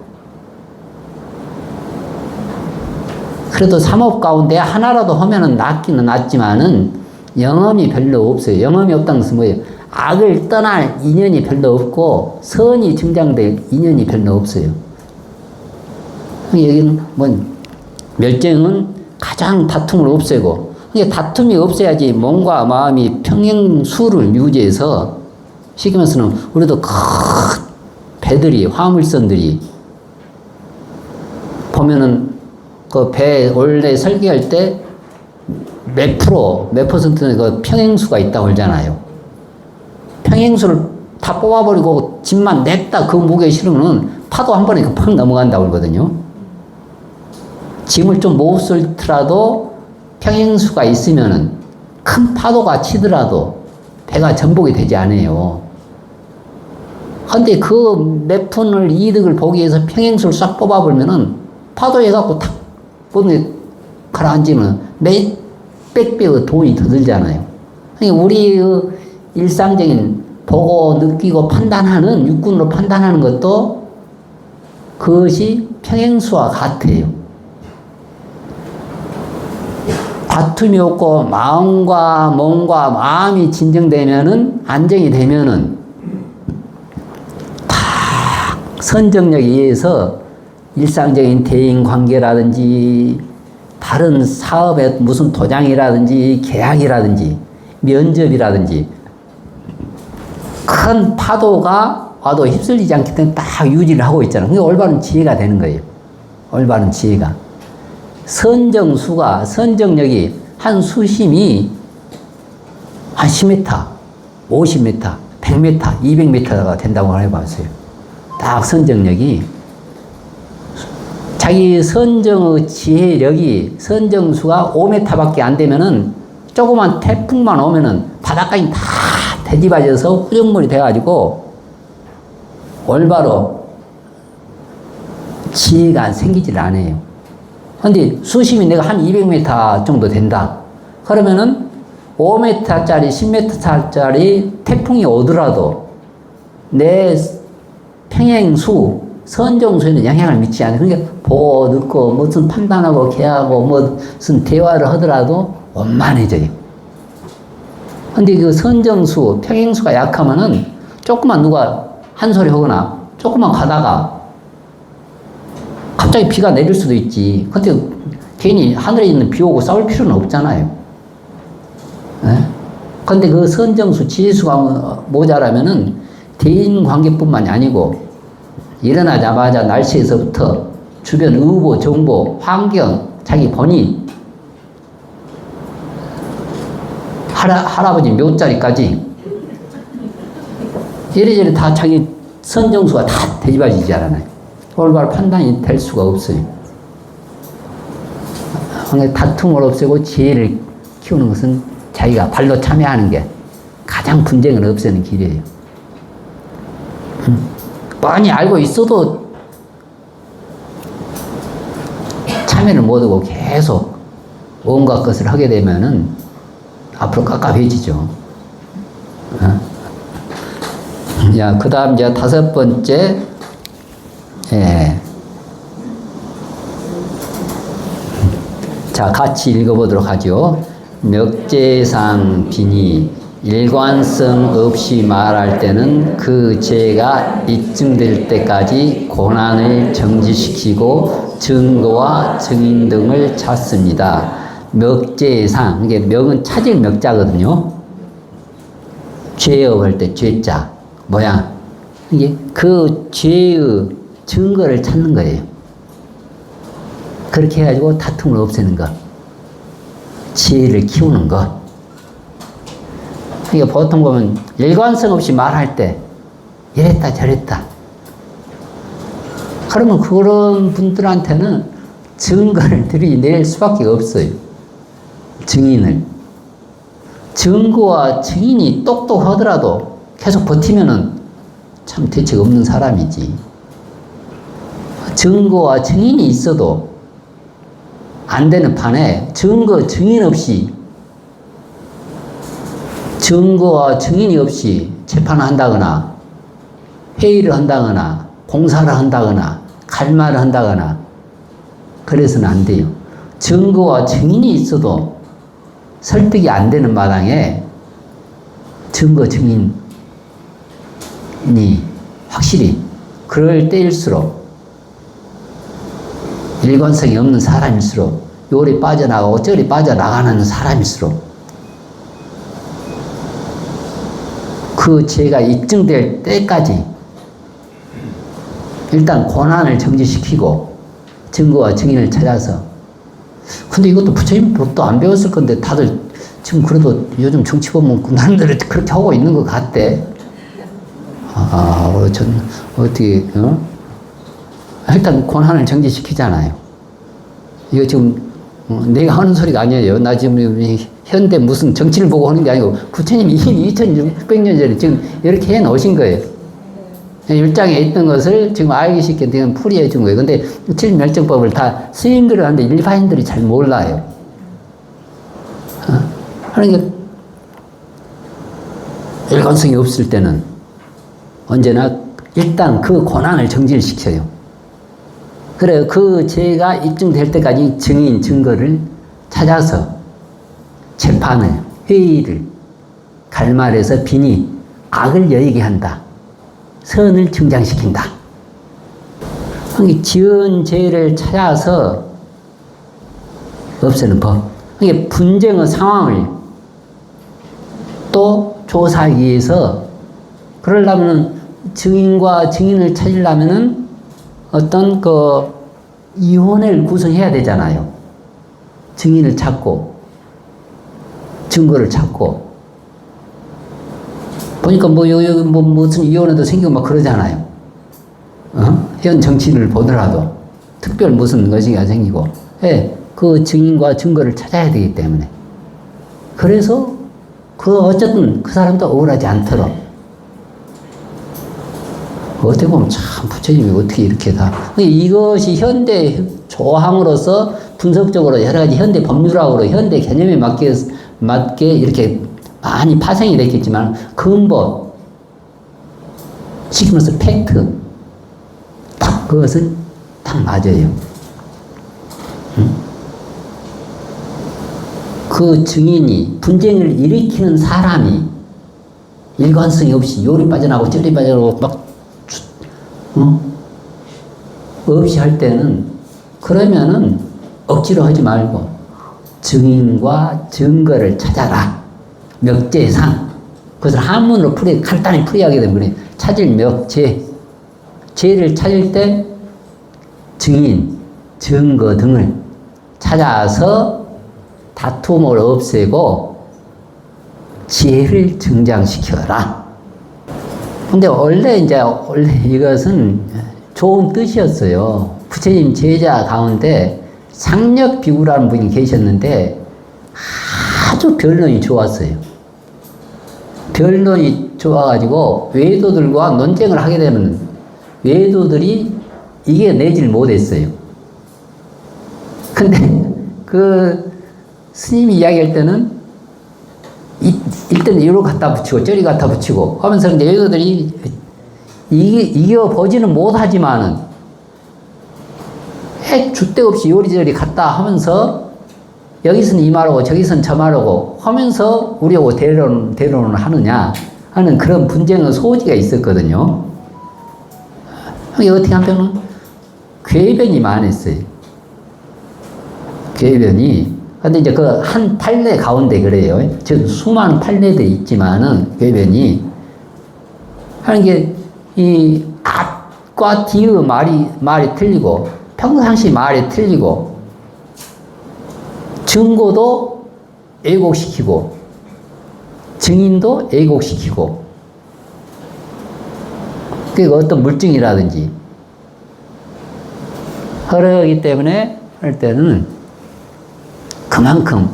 그래도 삼업 가운데 하나라도 하면은 낫기는 낫지만은 영험이 별로 없어요. 영험이 없다는 것은 뭐예요? 악을 떠날 인연이 별로 없고 선이 증장될 인연이 별로 없어요. 여기는 멸정은 가장 다툼을 없애고, 다툼이 없어야지 몸과 마음이 평행수를 유지해서, 쉽게 말해서는 우리도 큰 배들이, 화물선들이 보면은 그 배 원래 설계할 때 몇 퍼센트는 그 평행수가 있다고 그러잖아요. 평행수를 다 뽑아버리고 짐만 냈다 그 무게에 실으면은 파도 한 번에 팍 넘어간다고 그러거든요. 짐을 좀 못 쓸더라도 평행수가 있으면은 큰 파도가 치더라도 배가 전복이 되지 않아요. 근데 그 몇 푼을 이득을 보기 위해서 평행수를 싹 뽑아버리면은 파도에 갖고 탁 가라앉으면 몇백 배의 돈이 더 들잖아요. 우리의 일상적인 보고 느끼고 판단하는, 육군으로 판단하는 것도 그것이 평행수와 같아요. 다툼이 없고 마음과 몸과 마음이 진정되면은, 안정이 되면은 다 선정력에 의해서 일상적인 대인 관계라든지 다른 사업의 무슨 도장이라든지 계약이라든지 면접이라든지 큰 파도가 와도 휩쓸리지 않기 때문에 딱 유지를 하고 있잖아요. 그게 올바른 지혜가 되는 거예요. 올바른 지혜가. 선정력이 한 수심이 한 10m, 50m, 100m, 200m가 된다고 해봤어요. 딱 선정력이. 자기 선정의 지혜력이, 선정수가 5m밖에 안 되면은 조그만 태풍만 오면은 바닷가에 다 되짚어져서 후정물이 돼가지고 올바로 지혜가 생기질 않아요. 근데 수심이 내가 한 200m 정도 된다. 그러면은 5m짜리, 10m짜리 태풍이 오더라도 내 평행수, 선정수에는 영향을 미치지 않아요. 그러니까 보고, 듣고, 무슨 판단하고, 계약하고, 무슨 대화를 하더라도 원만해져요. 근데 그 선정수, 평행수가 약하면은 조금만 누가 한 소리 하거나, 조금만 가다가 갑자기 비가 내릴 수도 있지. 근데 괜히 하늘에 있는 비 오고 싸울 필요는 없잖아요. 네? 근데 그 선정수, 지혜수가 모자라면은 대인 관계뿐만이 아니고 일어나자마자 날씨에서부터 주변 의보, 정보, 환경, 자기 본인, 할아버지 묘자리까지 이래저래 다 자기 선정수가 다 되짚어지지 않아요. 올바른 판단이 될 수가 없어요. 다툼을 없애고 지혜를 키우는 것은 자기가 발로 참여하는 게 가장 분쟁을 없애는 길이에요. 뻔히 알고 있어도 참여를 못하고 계속 온갖 것을 하게 되면은 앞으로 깝깝해지죠. 자, 그 다음 이제 5번째, 예. 자, 같이 읽어보도록 하죠. 멱제상 비니 일관성 없이 말할 때는 그 죄가 입증될 때까지 고난을 정지시키고 증거와 증인 등을 찾습니다. 멱제상, 이게 멱은 찾을 멱자거든요. 죄업 할 때 죄자, 뭐야? 이게 그 죄의 증거를 찾는 거예요. 그렇게 해가지고 다툼을 없애는 것. 지혜를 키우는 것. 그러니까 보통 보면 일관성 없이 말할 때 이랬다 저랬다. 그러면 그런 분들한테는 증거를 들이낼 수밖에 없어요. 증인을. 증거와 증인이 똑똑하더라도 계속 버티면은 참 대책 없는 사람이지. 증거와 증인이 있어도 안 되는 판에 증거, 증인 없이 증거와 증인이 없이 재판을 한다거나 회의를 한다거나 공사를 한다거나 갈말을 한다거나 그래서는 안 돼요. 증거와 증인이 있어도 설득이 안 되는 마당에 증거, 증인이 확실히 그럴 때일수록 일관성이 없는 사람일수록 요리 빠져나가고 저리 빠져나가는 사람일수록 그 죄가 입증될 때까지 일단 고난을 정지시키고 증거와 증인을 찾아서 근데 이것도 부처님 법도 안 배웠을 건데 다들 지금 그래도 요즘 정치 보면 나름대로 그렇게 하고 있는 것 같대. 전 어떻게 일단 고난을 정지시키잖아요. 이거 지금 내가 하는 소리가 아니에요. 나 지금 현대 무슨 정치를 보고 하는 게 아니고 부처님이 2600년 전에 지금 이렇게 해 놓으신 거예요. 율장에 있던 것을 지금 알기 쉽게 지금 풀이해 준 거예요. 근데 칠멸정법을 다 스님들을 하는데 일반인들이 잘 몰라요. 그러니까 일관성이 없을 때는 언제나 일단 그 고난을 정지를 시켜요. 그래요. 그 죄가 입증될 때까지 증인, 증거를 찾아서 재판을, 회의를, 갈말해서 빈이 악을 여의게 한다. 선을 증장시킨다. 지은 죄를 찾아서 없애는 법. 분쟁의 상황을 또 조사하기 위해서 그러려면 증인과 증인을 찾으려면은 어떤 위원회를 구성해야 되잖아요. 증인을 찾고 증거를 찾고 보니까 무슨 위원회도 생기고 막 그러잖아요. 현 정치인을 보더라도 특별 무슨 것이가 생기고 그 증인과 증거를 찾아야 되기 때문에 그래서 어쨌든 그 사람도 억울하지 않도록 어떻게 보면 참 부처님이 어떻게 이렇게 다 이것이 현대 조항으로서 분석적으로 여러 가지 현대 법률학으로 현대 개념에 맞게 이렇게 많이 파생이 됐겠지만 근본 지금으로서 팩트 딱 그것은 딱 맞아요. 그 증인이 분쟁을 일으키는 사람이 일관성이 없이 요리 빠져나가고 저리 빠져나가고 막 없이 할 때는 그러면은 억지로 하지 말고 증인과 증거를 찾아라. 멱제상. 그것을 한문으로 간단히 풀이하게 되면 그래. 찾을 멱제. 죄를 찾을 때 증인, 증거 등을 찾아서 다툼을 없애고 지혜를 증장시켜라. 근데 원래 이것은 좋은 뜻이었어요. 부처님 제자 가운데 상력 비구라는 분이 계셨는데 아주 변론이 좋았어요. 변론이 좋아가지고 외도들과 논쟁을 하게 되면 외도들이 이겨내질 못했어요. 근데 그 스님이 이야기할 때는 일단 이로 갖다 붙이고 저리 갖다 붙이고 하면서 이제 외도들이 이겨보지는 못하지만은 줏대 없이 요리저리 갔다 하면서 여기서는 이 말하고 저기서는 저 말하고 하면서 우리하고 대론을 하느냐 하는 그런 분쟁의 소지가 있었거든요. 이게 어떻게 하면은 궤변이 많았어요. 궤변이. 근데 이제 그 한 판례 가운데 그래요. 즉 수많은 판례들이 있지만은 궤변이 하는 게 이 앞과 뒤의 말이 틀리고 평상시 말이 틀리고 증거도 왜곡시키고 증인도 왜곡시키고 그게 어떤 물증이라든지 그러기 때문에 할 때는 그만큼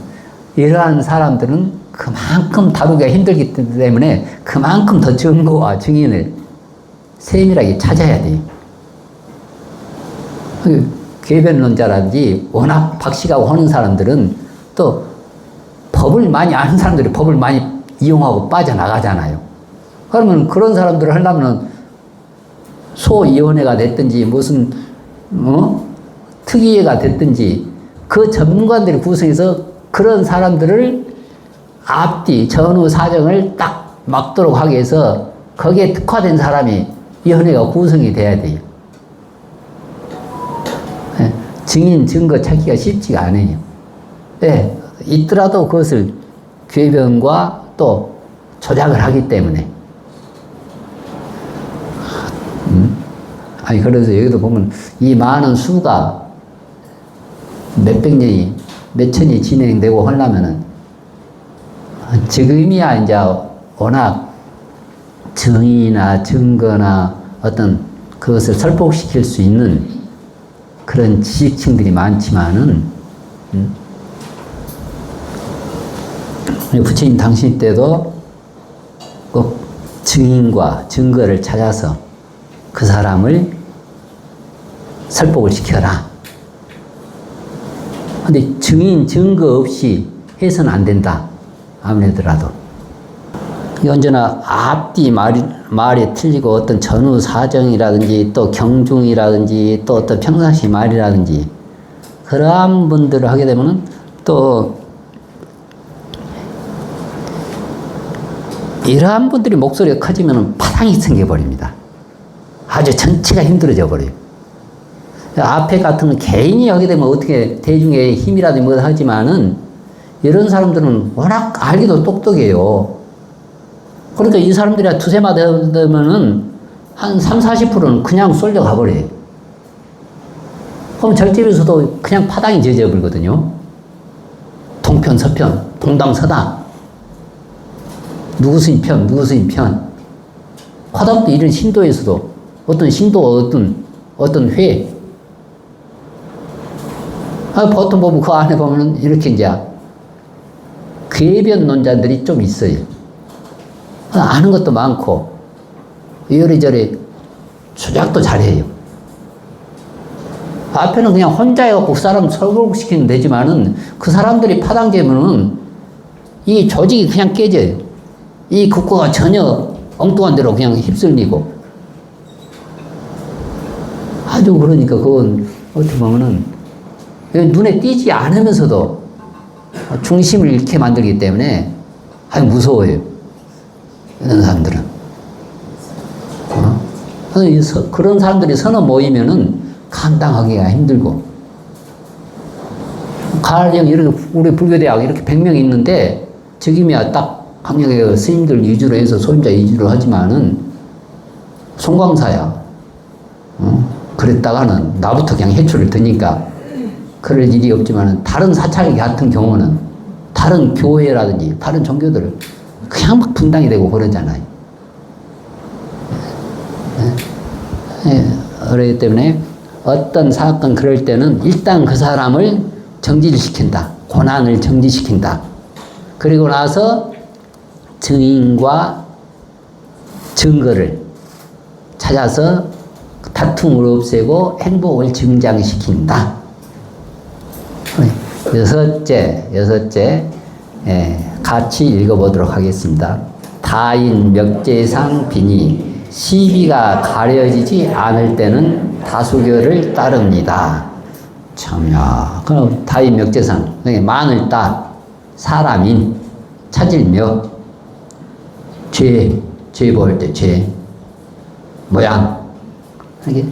이러한 사람들은 그만큼 다루기가 힘들기 때문에 그만큼 더 증거와 증인을 세밀하게 찾아야 돼요. 궤변론자라든지 워낙 박식하고 하는 사람들은 또 법을 많이 아는 사람들이 법을 많이 이용하고 빠져나가잖아요. 그러면 그런 사람들을 하려면 소위원회가 됐든지 무슨 특위회가 됐든지 그 전문가들이 구성해서 그런 사람들을 앞뒤 전후 사정을 딱 막도록 하기 위해서 거기에 특화된 사람이 위원회가 구성이 돼야 돼요. 증인 증거 찾기가 쉽지가 않아요. 네, 있더라도 그것을 궤변과 또 조작을 하기 때문에. 아니 그래서 여기도 보면 이 많은 수가 몇백 년이 몇천이 진행되고 하려면은 지금이야 이제 워낙 증인이나 증거나 어떤 그것을 설득시킬 수 있는 그런 지식층들이 많지만은 부처님 당신 때도 꼭 증인과 증거를 찾아서 그 사람을 설득을 시켜라. 근데 증인 증거 없이 해서는 안 된다. 아무래도라도. 언제나 앞뒤 말이 틀리고 어떤 전후 사정이라든지 또 경중이라든지 또 어떤 평상시 말이라든지 그러한 분들을 하게 되면은 또 이러한 분들이 목소리가 커지면 파장이 생겨버립니다. 아주 전체가 힘들어져 버려요. 앞에 같은 개인이 하게 되면 어떻게 대중의 힘이라든지 뭐 하지만은 이런 사람들은 워낙 알기도 똑똑해요. 그러니까 이 사람들이 두세 마디 되면은 한 30~40%는 그냥 쏠려 가버려요. 그럼 절집에서도 그냥 파당이 젖어버리거든요. 동편, 서편, 동당, 서당. 누구스인 편, 누구스인 편. 화답도 이런 신도에서도 어떤 신도, 어떤 회. 보통 보면 그 안에 보면은 이렇게 이제 궤변론자들이 좀 있어요. 아는 것도 많고, 이리저리 조작도 잘해요. 앞에는 그냥 혼자 해갖고 그 사람 설득시키면 되지만은 그 사람들이 파당되면은 이 조직이 그냥 깨져요. 이 국가가 전혀 엉뚱한 대로 그냥 휩쓸리고. 아주 그러니까 그건 어떻게 보면은 눈에 띄지 않으면서도 중심을 잃게 만들기 때문에 아주 무서워요. 이런 사람들은. 그런 사람들이 서너 모이면은 감당하기가 힘들고. 가령 이렇게 우리 불교대학 이렇게 100명 있는데 지금이야 딱 강력하게 스님들 위주로 해서 소임자 위주로 하지만은 송광사야. 그랬다가는 나부터 그냥 해초를 드니까 그럴 일이 없지만은 다른 사찰 같은 경우는 다른 교회라든지 다른 종교들을 그냥 막 분당이 되고 그러잖아요. 그렇기 때문에 어떤 사건 그럴 때는 일단 그 사람을 정지를 시킨다. 고난을 정지시킨다. 그리고 나서 증인과 증거를 찾아서 다툼을 없애고 행복을 증장시킨다. 여섯째, 같이 읽어보도록 하겠습니다. 다인 멱제상 비니 시비가 가려지지 않을 때는 다수교를 따릅니다. 참야. 그럼 다의 명제상. 만을 따, 사람인, 찾을며, 죄 볼 때 죄, 모양. 이게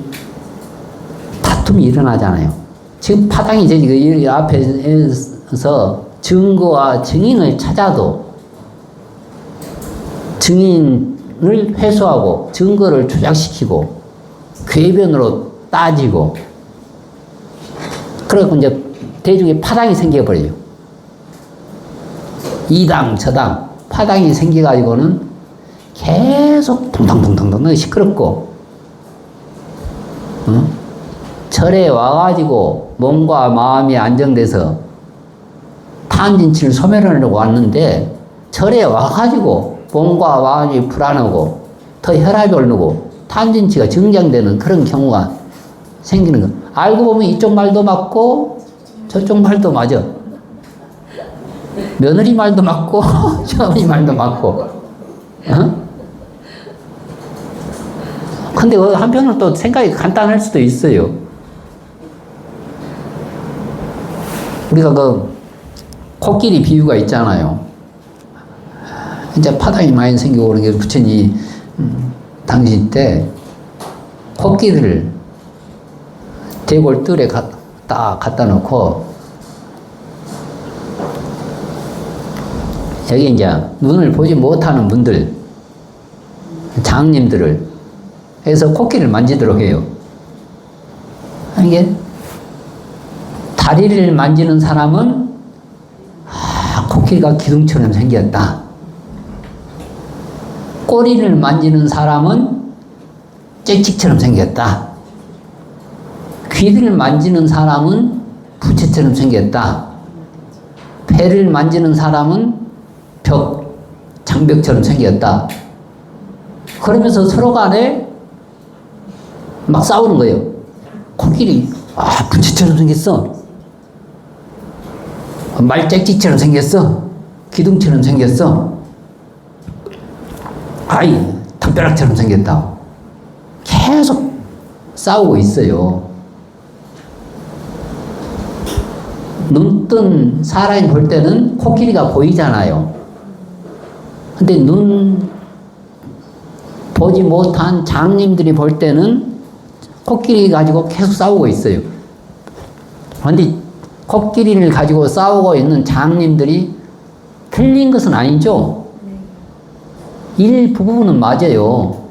다툼이 일어나잖아요. 지금 파당이 이 앞에서 증거와 증인을 찾아도 증인을 회수하고 증거를 조작시키고 궤변으로 따지고 그리고 이제 대중에 파당이 생겨버려요. 이당 저당 파당이 생겨가지고는 계속 둥둥둥둥둥 시끄럽고 절에 와가지고 몸과 마음이 안정돼서 탐진치를 소멸하려고 왔는데 절에 와가지고 몸과 마음이 불안하고 더 혈압이 오르고 탐진치가 증장되는 그런 경우가 생기는 거. 알고 보면 이쪽 말도 맞고 저쪽 말도 맞아. 며느리 말도 맞고 시어머니 말도 맞고. 어? 근데 한편으로 또 생각이 간단할 수도 있어요. 우리가 그 코끼리 비유가 있잖아요. 이제 파당이 많이 생기고 그런 게 부처님 당신 때 코끼리를 대골 뜰에 딱 갖다 놓고 여기 이제 눈을 보지 못하는 분들, 장님들을 해서 코끼리를 만지도록 해요. 이게 다리를 만지는 사람은 코끼리가 기둥처럼 생겼다. 꼬리를 만지는 사람은 짹짹처럼 생겼다. 귀를 만지는 사람은 부채처럼 생겼다. 배를 만지는 사람은 장벽처럼 생겼다. 그러면서 서로 간에 막 싸우는 거예요. 코끼리, 부채처럼 생겼어. 말짹짹처럼 생겼어. 기둥처럼 생겼어. 담벼락처럼 생겼다. 계속 싸우고 있어요. 눈뜬 사람이 볼 때는 코끼리가 보이잖아요. 근데 눈 보지 못한 장님들이 볼 때는 코끼리 가지고 계속 싸우고 있어요. 그런데 코끼리를 가지고 싸우고 있는 장님들이 틀린 것은 아니죠. 일부분은 맞아요.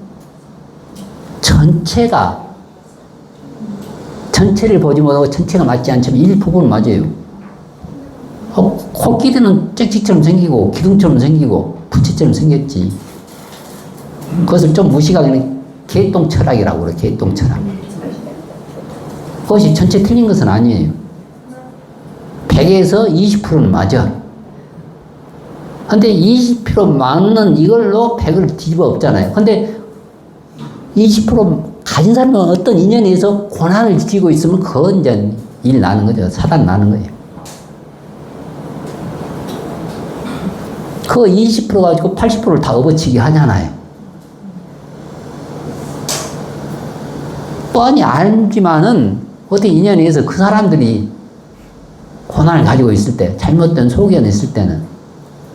전체를 보지 못하고 전체가 맞지 않지만 일부분은 맞아요. 코끼리는 짹짹처럼 생기고 기둥처럼 생기고 부채처럼 생겼지. 그것을 좀 무식하게는 개똥철학이라고 그래. 개똥철학. 그것이 전체 틀린 것은 아니에요. 100에서 20%는 맞아. 근데 20% 맞는 이걸로 100을 뒤집어 엎잖아요. 근데 20% 가진 사람은 어떤 인연에 의해서 고난을 지고 있으면 그건 이제 일 나는 거죠. 사단 나는 거예요. 그 20% 가지고 80%를 다 업어치기 하잖아요. 뻔히 알지만은 어떤 인연에 의해서 그 사람들이 고난을 가지고 있을 때, 잘못된 소견이 있을 때는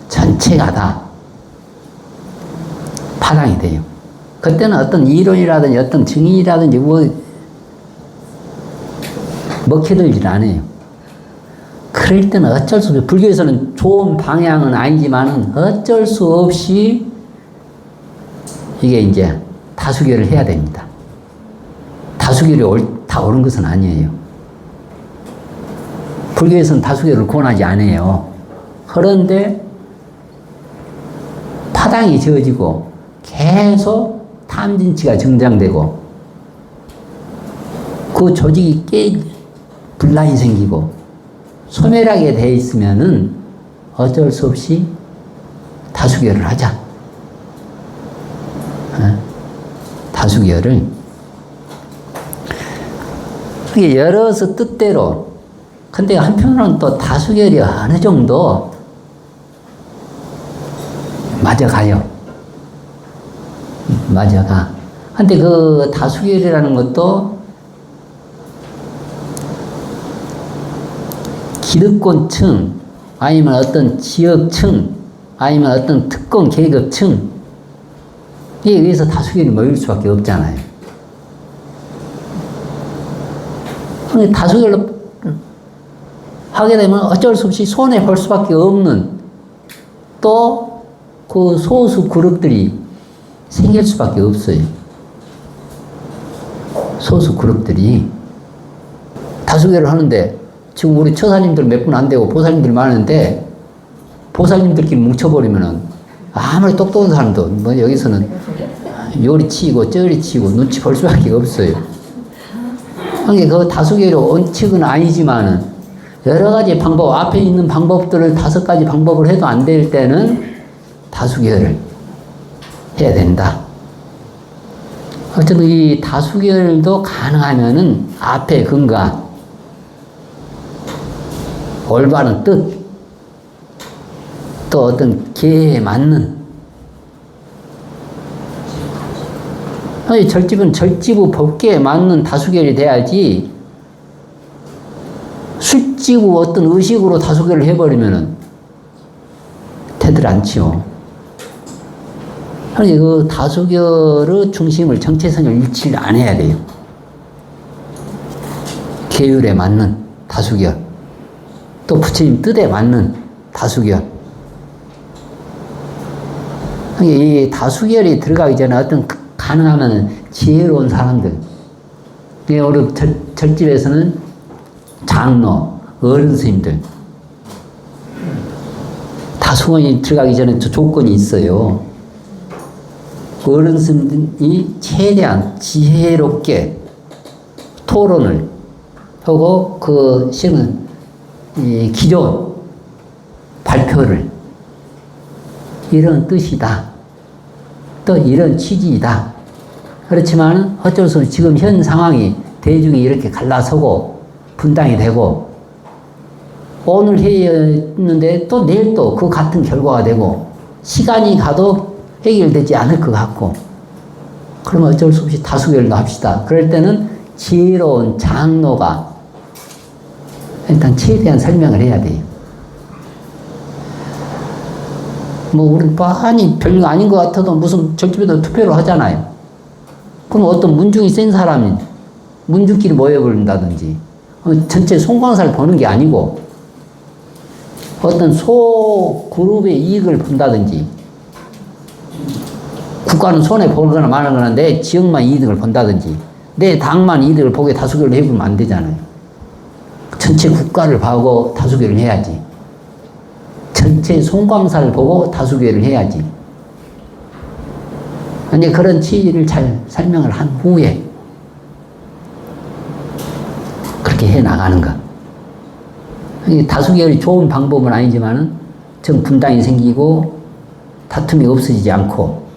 전체가 다 파당이 돼요. 그때는 어떤 이론이라든지 어떤 증인이라든지 먹혀들질 않아요. 그럴 때는 어쩔 수 없이, 불교에서는 좋은 방향은 아니지만은 어쩔 수 없이 이게 이제 다수결을 해야 됩니다. 다수결이 다 옳은 것은 아니에요. 불교에서는 다수결을 권하지 않아요. 그런데 파당이 저어지고 계속 탐진치가 증장되고 그 조직이 분란이 생기고 소멸하게 돼 있으면은 어쩔 수 없이 다수결을 하자. 다수결을. 그게 여러서 뜻대로. 근데 한편으로는 또 다수결이 어느 정도 맞아가요. 맞아가. 근데 그 다수결이라는 것도 기득권층, 아니면 어떤 지역층, 아니면 어떤 특권 계급층, 이에 의해서 다수결이 모일 수밖에 없잖아요. 다수결로 하게 되면 어쩔 수 없이 손해볼 수밖에 없는 또 그 소수 그룹들이 생길 수밖에 없어요. 소수 그룹들이 다수결을 하는데 지금 우리 처사님들 몇 분 안 되고 보살님들 많은데 보살님들끼리 뭉쳐버리면은 아무리 똑똑한 사람도 뭐 여기서는 요리 치고 쩌리 치고 눈치 볼 수밖에 없어요. 그러니까 그 다수결의 원칙은 아니지만은 여러 가지 방법, 앞에 있는 방법들을 5가지 방법을 해도 안 될 때는 다수결을 해야 된다. 어쨌든 이 다수결도 가능하면은 앞에 근거한 올바른 뜻, 또 어떤 계에 맞는, 아니 절집은 절집의 법계에 맞는 다수결이 돼야지 술집의 어떤 의식으로 다수결을 해버리면은 되들 않지요. 그러니 그 다수결의 중심을 정체성을 잃지 안 해야 돼요. 계율에 맞는 다수결, 또 부처님 뜻에 맞는 다수결. 이 다수결이 들어가기 전에 어떤 가능하면 지혜로운 사람들, 우리 절집에서는 장로, 어른 스님들, 다수원이 들어가기 전에 조건이 있어요. 어른 스님이 최대한 지혜롭게 토론을 하고 그 시는 이 기존 발표를 이런 뜻이다, 또 이런 취지이다. 그렇지만 어쩔 수 없이 지금 현 상황이 대중이 이렇게 갈라서고 분당이 되고 오늘 했는데 또 내일 또 그 같은 결과가 되고 시간이 가도 해결되지 않을 것 같고, 그러면 어쩔 수 없이 다수결로 합시다. 그럴 때는 지혜로운 장로가 일단 최대한 설명을 해야 돼요. 뭐 우리 뻔히 별거 아닌 것 같아도 무슨 절집에도 투표를 하잖아요. 그럼 어떤 문중이 센 사람이 문중끼리 모여버린다든지 전체 송광사를 보는 게 아니고 어떤 소 그룹의 이익을 본다든지, 국가는 손해 보거나 말거나 내 지역만 이득을 본다든지 내 당만 이득을 보게 다수결을 해보면 안 되잖아요. 전체 국가를 보고 다수결을 해야지. 전체 송광사를 보고 다수결을 해야지. 이제 그런 취지를 잘 설명을 한 후에 그렇게 해 나가는 것. 다수결이 좋은 방법은 아니지만은 정 분당이 생기고 다툼이 없어지지 않고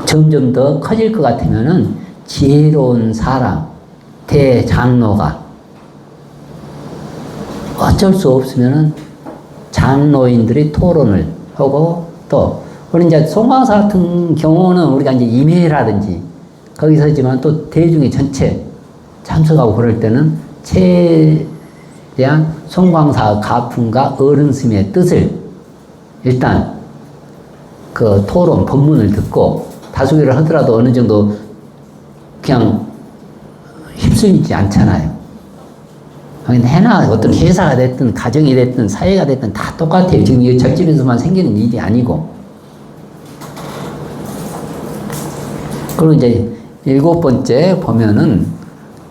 점점 더 커질 것 같으면은 지혜로운 사람, 대장로가 어쩔 수 없으면은 장로인들이 토론을 하고, 또 우리 이제 송광사 같은 경우는 우리가 이제 임회라든지 거기서지만 또 대중이 전체 참석하고 그럴 때는 최대한 송광사 가풍과 어른 스님의 뜻을 일단 그 토론 법문을 듣고 다수결을 하더라도 어느 정도 그냥 휩쓸리지 않잖아요. 해나 어떤 회사가 됐든 가정이 됐든 사회가 됐든 다 똑같아요. 지금 이 절집에서만 생기는 일이 아니고. 그리고 이제 7번째 보면은,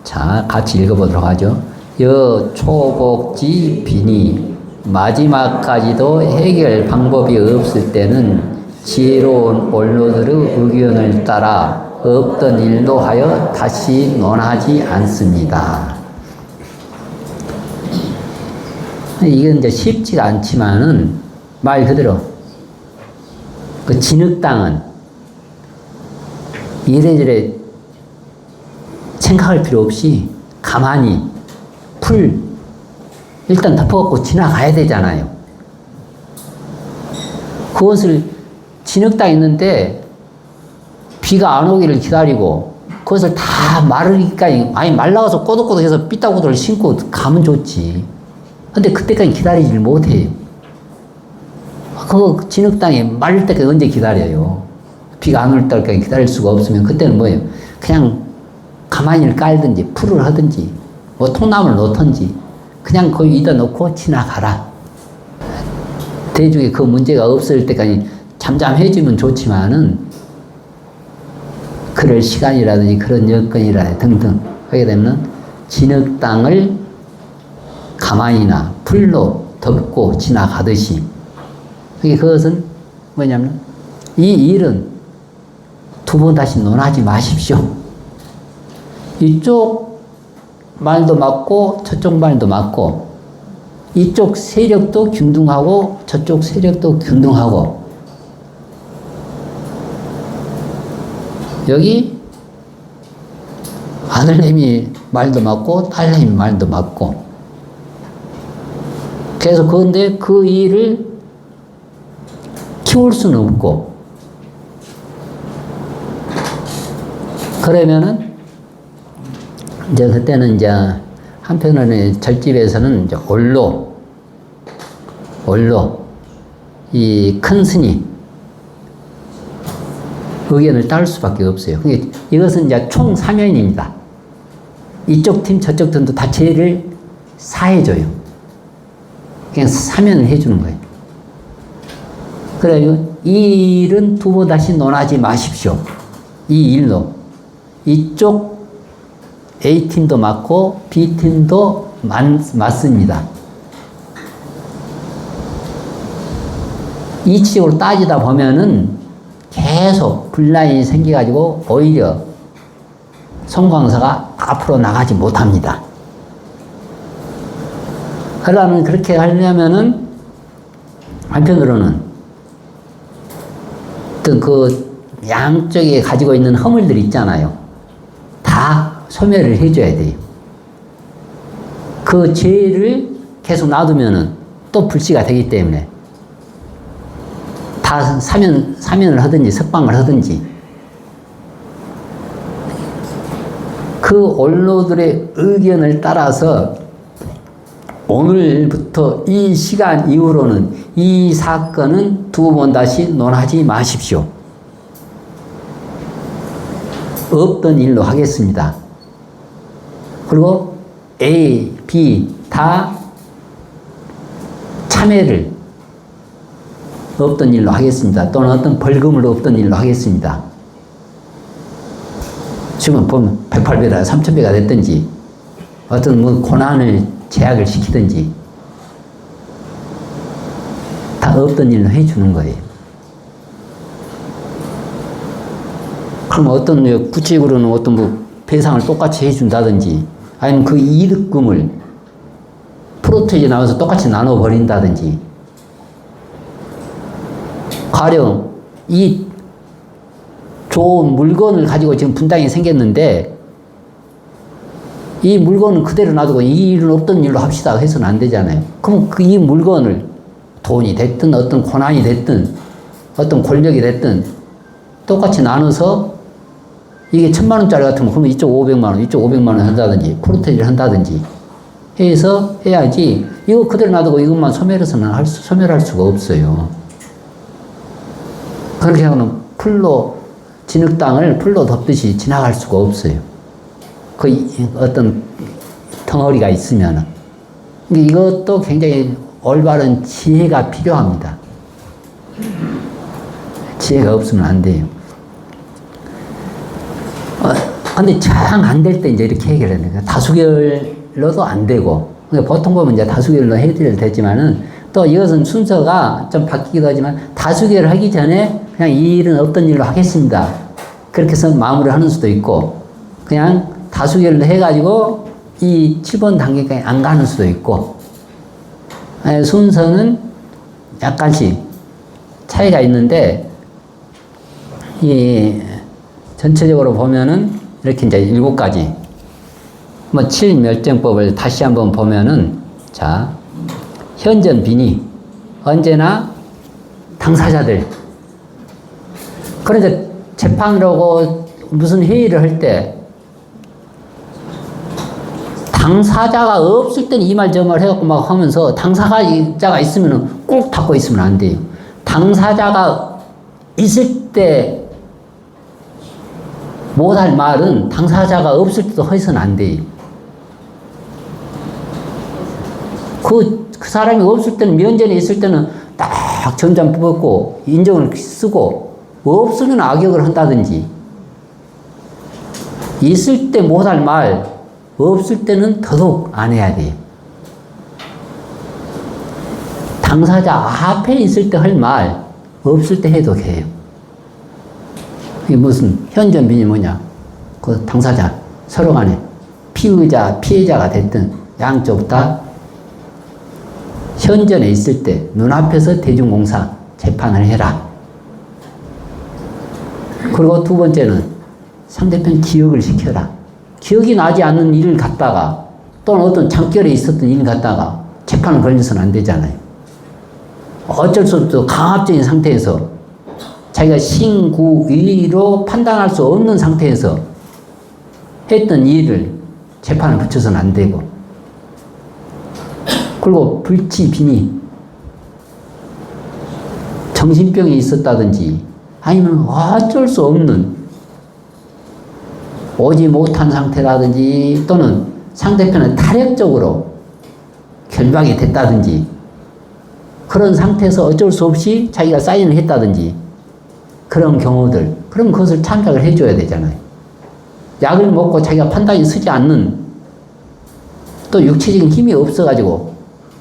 자, 같이 읽어보도록 하죠. 초복지 비니 마지막까지도 해결 방법이 없을 때는 지혜로운 원로들의 의견을 따라 없던 일도 하여 다시 논하지 않습니다. 이건 이제 쉽지가 않지만은 말 그대로 그 진흙땅은 이래저래 생각할 필요 없이 가만히 일단 덮어갖고 지나가야 되잖아요. 그것을 진흙땅 있는데 비가 안 오기를 기다리고 그 그것을 다 마르기까지, 아니, 말라가서 꼬독꼬독해서 삐딱꼬독을 신고 가면 좋지. 근데 그때까지 기다리질 못해요. 그 진흙땅에 마를 때까지 언제 기다려요? 비가 안 올 때까지 기다릴 수가 없으면 그때는 뭐예요? 그냥 가만히 깔든지 풀을 하든지 뭐 통나무를 놓든지 그냥 거기다 놓고 지나가라. 대중에 그 문제가 없을 때까지 잠잠해지면 좋지만은 그럴 시간이라든지 그런 여건이라든지 등등 하게 되면 진흙 땅을 가만히나 풀로 덮고 지나가듯이 그것은 뭐냐면 이 일은 두 번 다시 논하지 마십시오. 이쪽 말도 맞고 저쪽 말도 맞고 이쪽 세력도 균등하고 저쪽 세력도 균등하고 여기 아들내미 말도 맞고 딸내미 말도 맞고 그래서 그런데 그 일을 키울 수는 없고 그러면은 이제 그때는 이제 한편으로는 절집에서는 이제 올로 이 큰 스님 의견을 따를 수밖에 없어요. 이것은 이제 총 사면입니다. 이쪽 팀 저쪽 팀도 다 죄를 사해줘요. 그냥 사면을 해주는 거예요. 그래요. 이 일은 두 번 다시 논하지 마십시오. 이 일로 이쪽 A팀도 맞고 B팀도 맞습니다. 이치적으로 따지다 보면은 계속 분란이 생겨가지고 오히려 송광사가 앞으로 나가지 못합니다. 그러면 그렇게 하려면은 한편으로는 어떤 그 양쪽에 가지고 있는 허물들 있잖아요. 다 소멸을 해줘야 돼요. 그 죄를 계속 놔두면은 또 불씨가 되기 때문에 다 사면을 하든지 석방을 하든지 그 원로들의 의견을 따라서 오늘부터 이 시간 이후로는 이 사건은 두 번 다시 논하지 마십시오. 없던 일로 하겠습니다. 그리고 A, B 다 참회를 없던 일로 하겠습니다. 또는 어떤 벌금을 없던 일로 하겠습니다. 지금 보면 108배다 3000배가 됐든지 어떤 뭐 고난을 제약을 시키든지 다 없던 일로 해주는 거예요. 그럼 어떤 구체적으로는 어떤 뭐 배상을 똑같이 해준다든지 아니면 그 이득금을 프로테이지 나와서 똑같이 나눠버린다든지 가령 이 좋은 물건을 가지고 지금 분당이 생겼는데 이 물건은 그대로 놔두고 이 일은 없던 일로 합시다 해서는 안 되잖아요. 그럼 그 이 물건을 돈이 됐든 어떤 고난이 됐든 어떤 권력이 됐든 똑같이 나눠서 이게 1000만원짜리 같으면 그러면 이쪽 500만원, 이쪽 500만원 한다든지 프로테이지를 한다든지 해서 해야지 이거 그대로 놔두고 이것만 소멸해서는 소멸할 수가 없어요. 그렇게 하면 풀로 진흙 땅을 풀로 덮듯이 지나갈 수가 없어요. 그 어떤 덩어리가 있으면은. 이것도 굉장히 올바른 지혜가 필요합니다. 지혜가 없으면 안 돼요. 근데 정 안 될 때 이제 이렇게 해결해야 돼요. 다수결로도 안 되고. 보통 보면 이제 다수결로 해결 되지만은 또 이것은 순서가 좀 바뀌기도 하지만 다수결을 하기 전에 그냥 이 일은 없던 일로 하겠습니다. 그렇게 해서 마무리를 하는 수도 있고 그냥 다수결로 해가지고 이 7번 단계까지 안 가는 수도 있고 순서는 약간씩 차이가 있는데 이 전체적으로 보면은 이렇게 이제 7가지 뭐 7멸정법을 다시 한번 보면은 자 현전 비니 언제나 당사자들 그런데 재판을 하고 무슨 회의를 할 때 당사자가 없을 때는 이 말 저 말 해갖고 막 하면서 당사자가 있으면 꼭 닫고 있으면 안 돼요. 당사자가 있을 때 못할 말은 당사자가 없을 때도 해서는 안 돼요. 그 사람이 없을 때는, 면전에 있을 때는 딱 전담 뽑고 인정을 쓰고, 없으면 악역을 한다든지, 있을 때 못할 말, 없을 때는 더더욱 안 해야 돼요. 당사자 앞에 있을 때 할 말, 없을 때 해도 해요. 이게 무슨 현전빈이 뭐냐? 그 당사자 서로 간에 피의자, 피해자가 됐든 양쪽 다 현전에 있을 때 눈앞에서 대중공사 재판을 해라. 그리고 두 번째는 상대편 기억을 시켜라. 기억이 나지 않는 일을 갖다가 또는 어떤 장결에 있었던 일을 갖다가 재판을 걸려서는 안 되잖아요. 어쩔 수 없어 강압적인 상태에서 자기가 신구의로 판단할 수 없는 상태에서 했던 일을 재판을 붙여서는 안 되고, 그리고 불치빈이 정신병이 있었다든지 아니면 어쩔 수 없는 오지 못한 상태라든지 또는 상대편은 타력적으로 결박이 됐다든지 그런 상태에서 어쩔 수 없이 자기가 사인을 했다든지 그런 경우들, 그럼 그것을 참작을 해줘야 되잖아요. 약을 먹고 자기가 판단이 서지 않는, 또 육체적인 힘이 없어가지고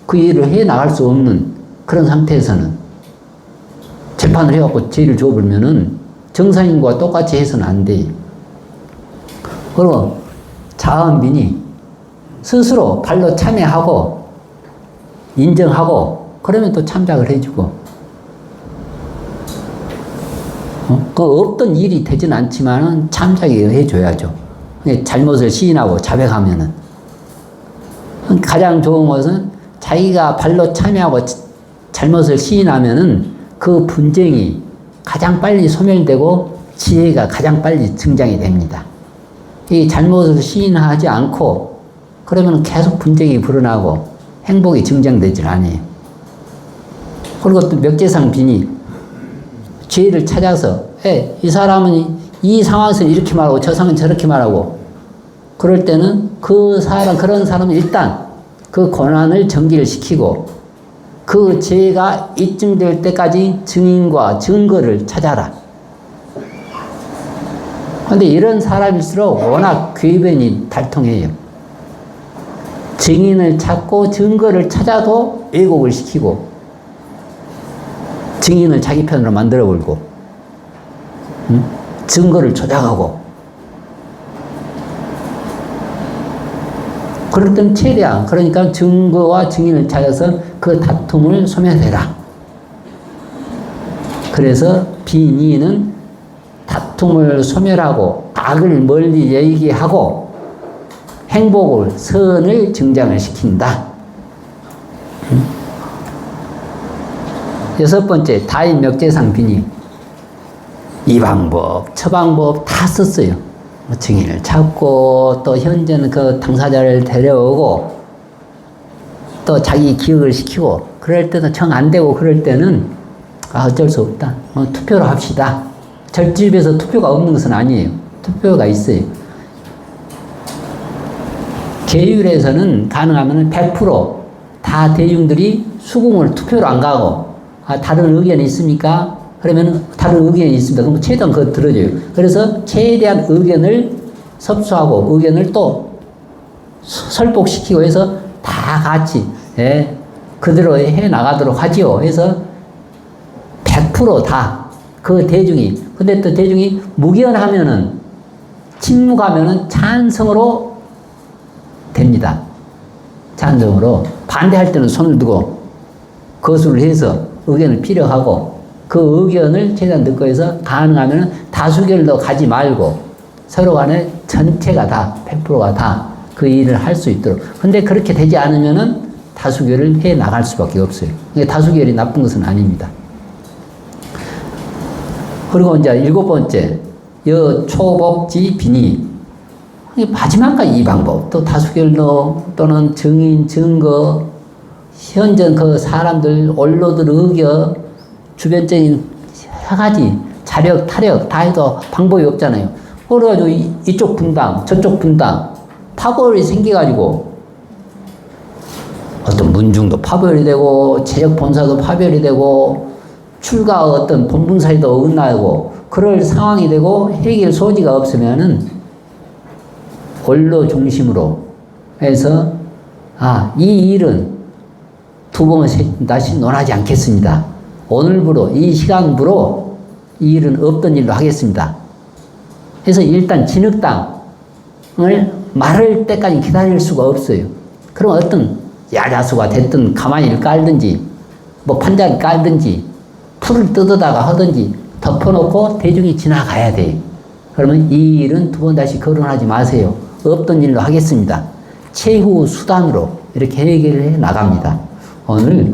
그 일을 해 나갈 수 없는 그런 상태에서는 재판을 해갖고 죄를 줘버리면은 정상인과 똑같이 해서는 안 돼요. 그리고 자은빈이 스스로 발로 참여하고 인정하고 그러면 또 참작을 해주고, 그 없던 일이 되진 않지만은 참작이 해줘야죠. 잘못을 시인하고 자백하면은. 가장 좋은 것은 자기가 발로 참여하고 잘못을 시인하면은 그 분쟁이 가장 빨리 소멸되고 지혜가 가장 빨리 증장이 됩니다. 이 잘못을 시인하지 않고 그러면 계속 분쟁이 불어나고 행복이 증장되질 않아요. 그리고 또 멱제상 빈이 죄를 찾아서 이 사람은 이 상황에서 이렇게 말하고 저 상황은 저렇게 말하고, 그럴 때는 그런 사람은 일단 그 고난을 정기를 시키고 그 죄가 입증될 때까지 증인과 증거를 찾아라. 그런데 이런 사람일수록 워낙 궤변이 발통해요. 증인을 찾고 증거를 찾아도 왜곡을 시키고 증인을 자기 편으로 만들어 버리고, 증거를 조작하고, 그럴 땐 최대한, 그러니까 증거와 증인을 찾아서 그 다툼을 소멸해라. 그래서 빈의는 다툼을 소멸하고 악을 멀리 얘기하고 행복을, 선을 증장을 시킨다. 여섯 번째, 다인 멱제상 빈이 이 방법, 저 방법 다 썼어요. 증인을 찾고 또 현재는 그 당사자를 데려오고 또 자기 기억을 시키고, 그럴 때도 정 안 되고 그럴 때는 어쩔 수 없다. 투표로 합시다. 절집에서 투표가 없는 것은 아니에요. 투표가 있어요. 계율에서는 가능하면 100% 대중들이 수긍을 투표로 안 가고, 다른 의견이 있습니까? 그러면 다른 의견이 있습니다. 그럼 최대한 그거 들어줘요. 그래서 최대한 의견을 섭수하고 의견을 또 설득시키고 해서 다 같이 그대로 해 나가도록 하지요. 해서 100% 다 그 대중이, 근데 또 대중이 무견하면은, 침묵하면은 찬성으로 됩니다. 찬성으로. 반대할 때는 손을 두고 거수를 해서 의견을 필요하고 그 의견을 최대한 듣고 해서 가능하면 다수결로 가지 말고 서로 간에 전체가 다 100%가 다 그 일을 할 수 있도록. 근데 그렇게 되지 않으면은 다수결을 해 나갈 수밖에 없어요. 다수결이 나쁜 것은 아닙니다. 그리고 이제 일곱 번째, 여초복지 빈이 마지막까지 이 방법, 또 다수결로 또는 증인, 증거, 현전 그 사람들, 언론들 의견, 주변적인 여러 가지 자력, 타력 다 해도 방법이 없잖아요. 그래가지고 이쪽 분당, 저쪽 분당, 파벌이 생겨가지고 어떤 문중도 파별이 되고, 재력 본사도 파별이 되고, 출가 어떤 본분사에도 어긋나고, 그럴 상황이 되고, 해결 소지가 없으면은, 원로 중심으로 해서, 이 일은 두 번 다시 논하지 않겠습니다. 오늘부로, 이 시간부로 이 일은 없던 일로 하겠습니다. 그래서 일단 진흙당을 마를 때까지 기다릴 수가 없어요. 그럼 어떤 야자수가 됐든 가만히 깔든지 뭐 판자기 깔든지 풀을 뜯어다가 하든지 덮어놓고 대중이 지나가야 돼요. 그러면 이 일은 두 번 다시 거론하지 마세요. 없던 일로 하겠습니다. 최후 수단으로 이렇게 해결해 나갑니다. 오늘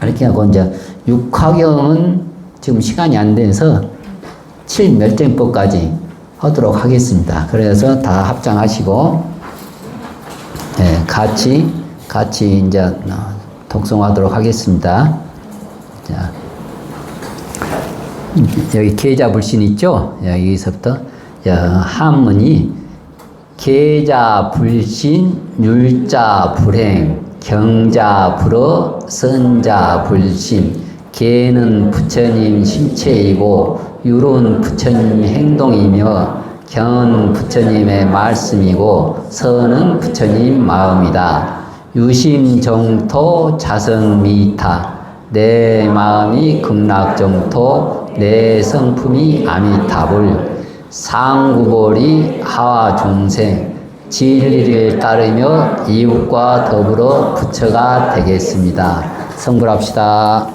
이렇게 하고 이제 육화경은 지금 시간이 안 돼서 7멸쟁법까지 하도록 하겠습니다. 그래서 다 합장하시고 네, 같이 이제 독송하도록 하겠습니다. 자, 여기 계자불신 있죠? 여기서부터 한문이 계자불신, 율자불행, 경자불어, 선자불신. 계는 부처님 신체이고 율은 부처님 행동이며 경은 부처님의 말씀이고 선은 부처님 마음이다. 유심정토 자성미타. 내 마음이 극락정토, 내 성품이 아미타불. 상구보리 하와중생. 진리를 따르며 이웃과 더불어 부처가 되겠습니다. 성불합시다.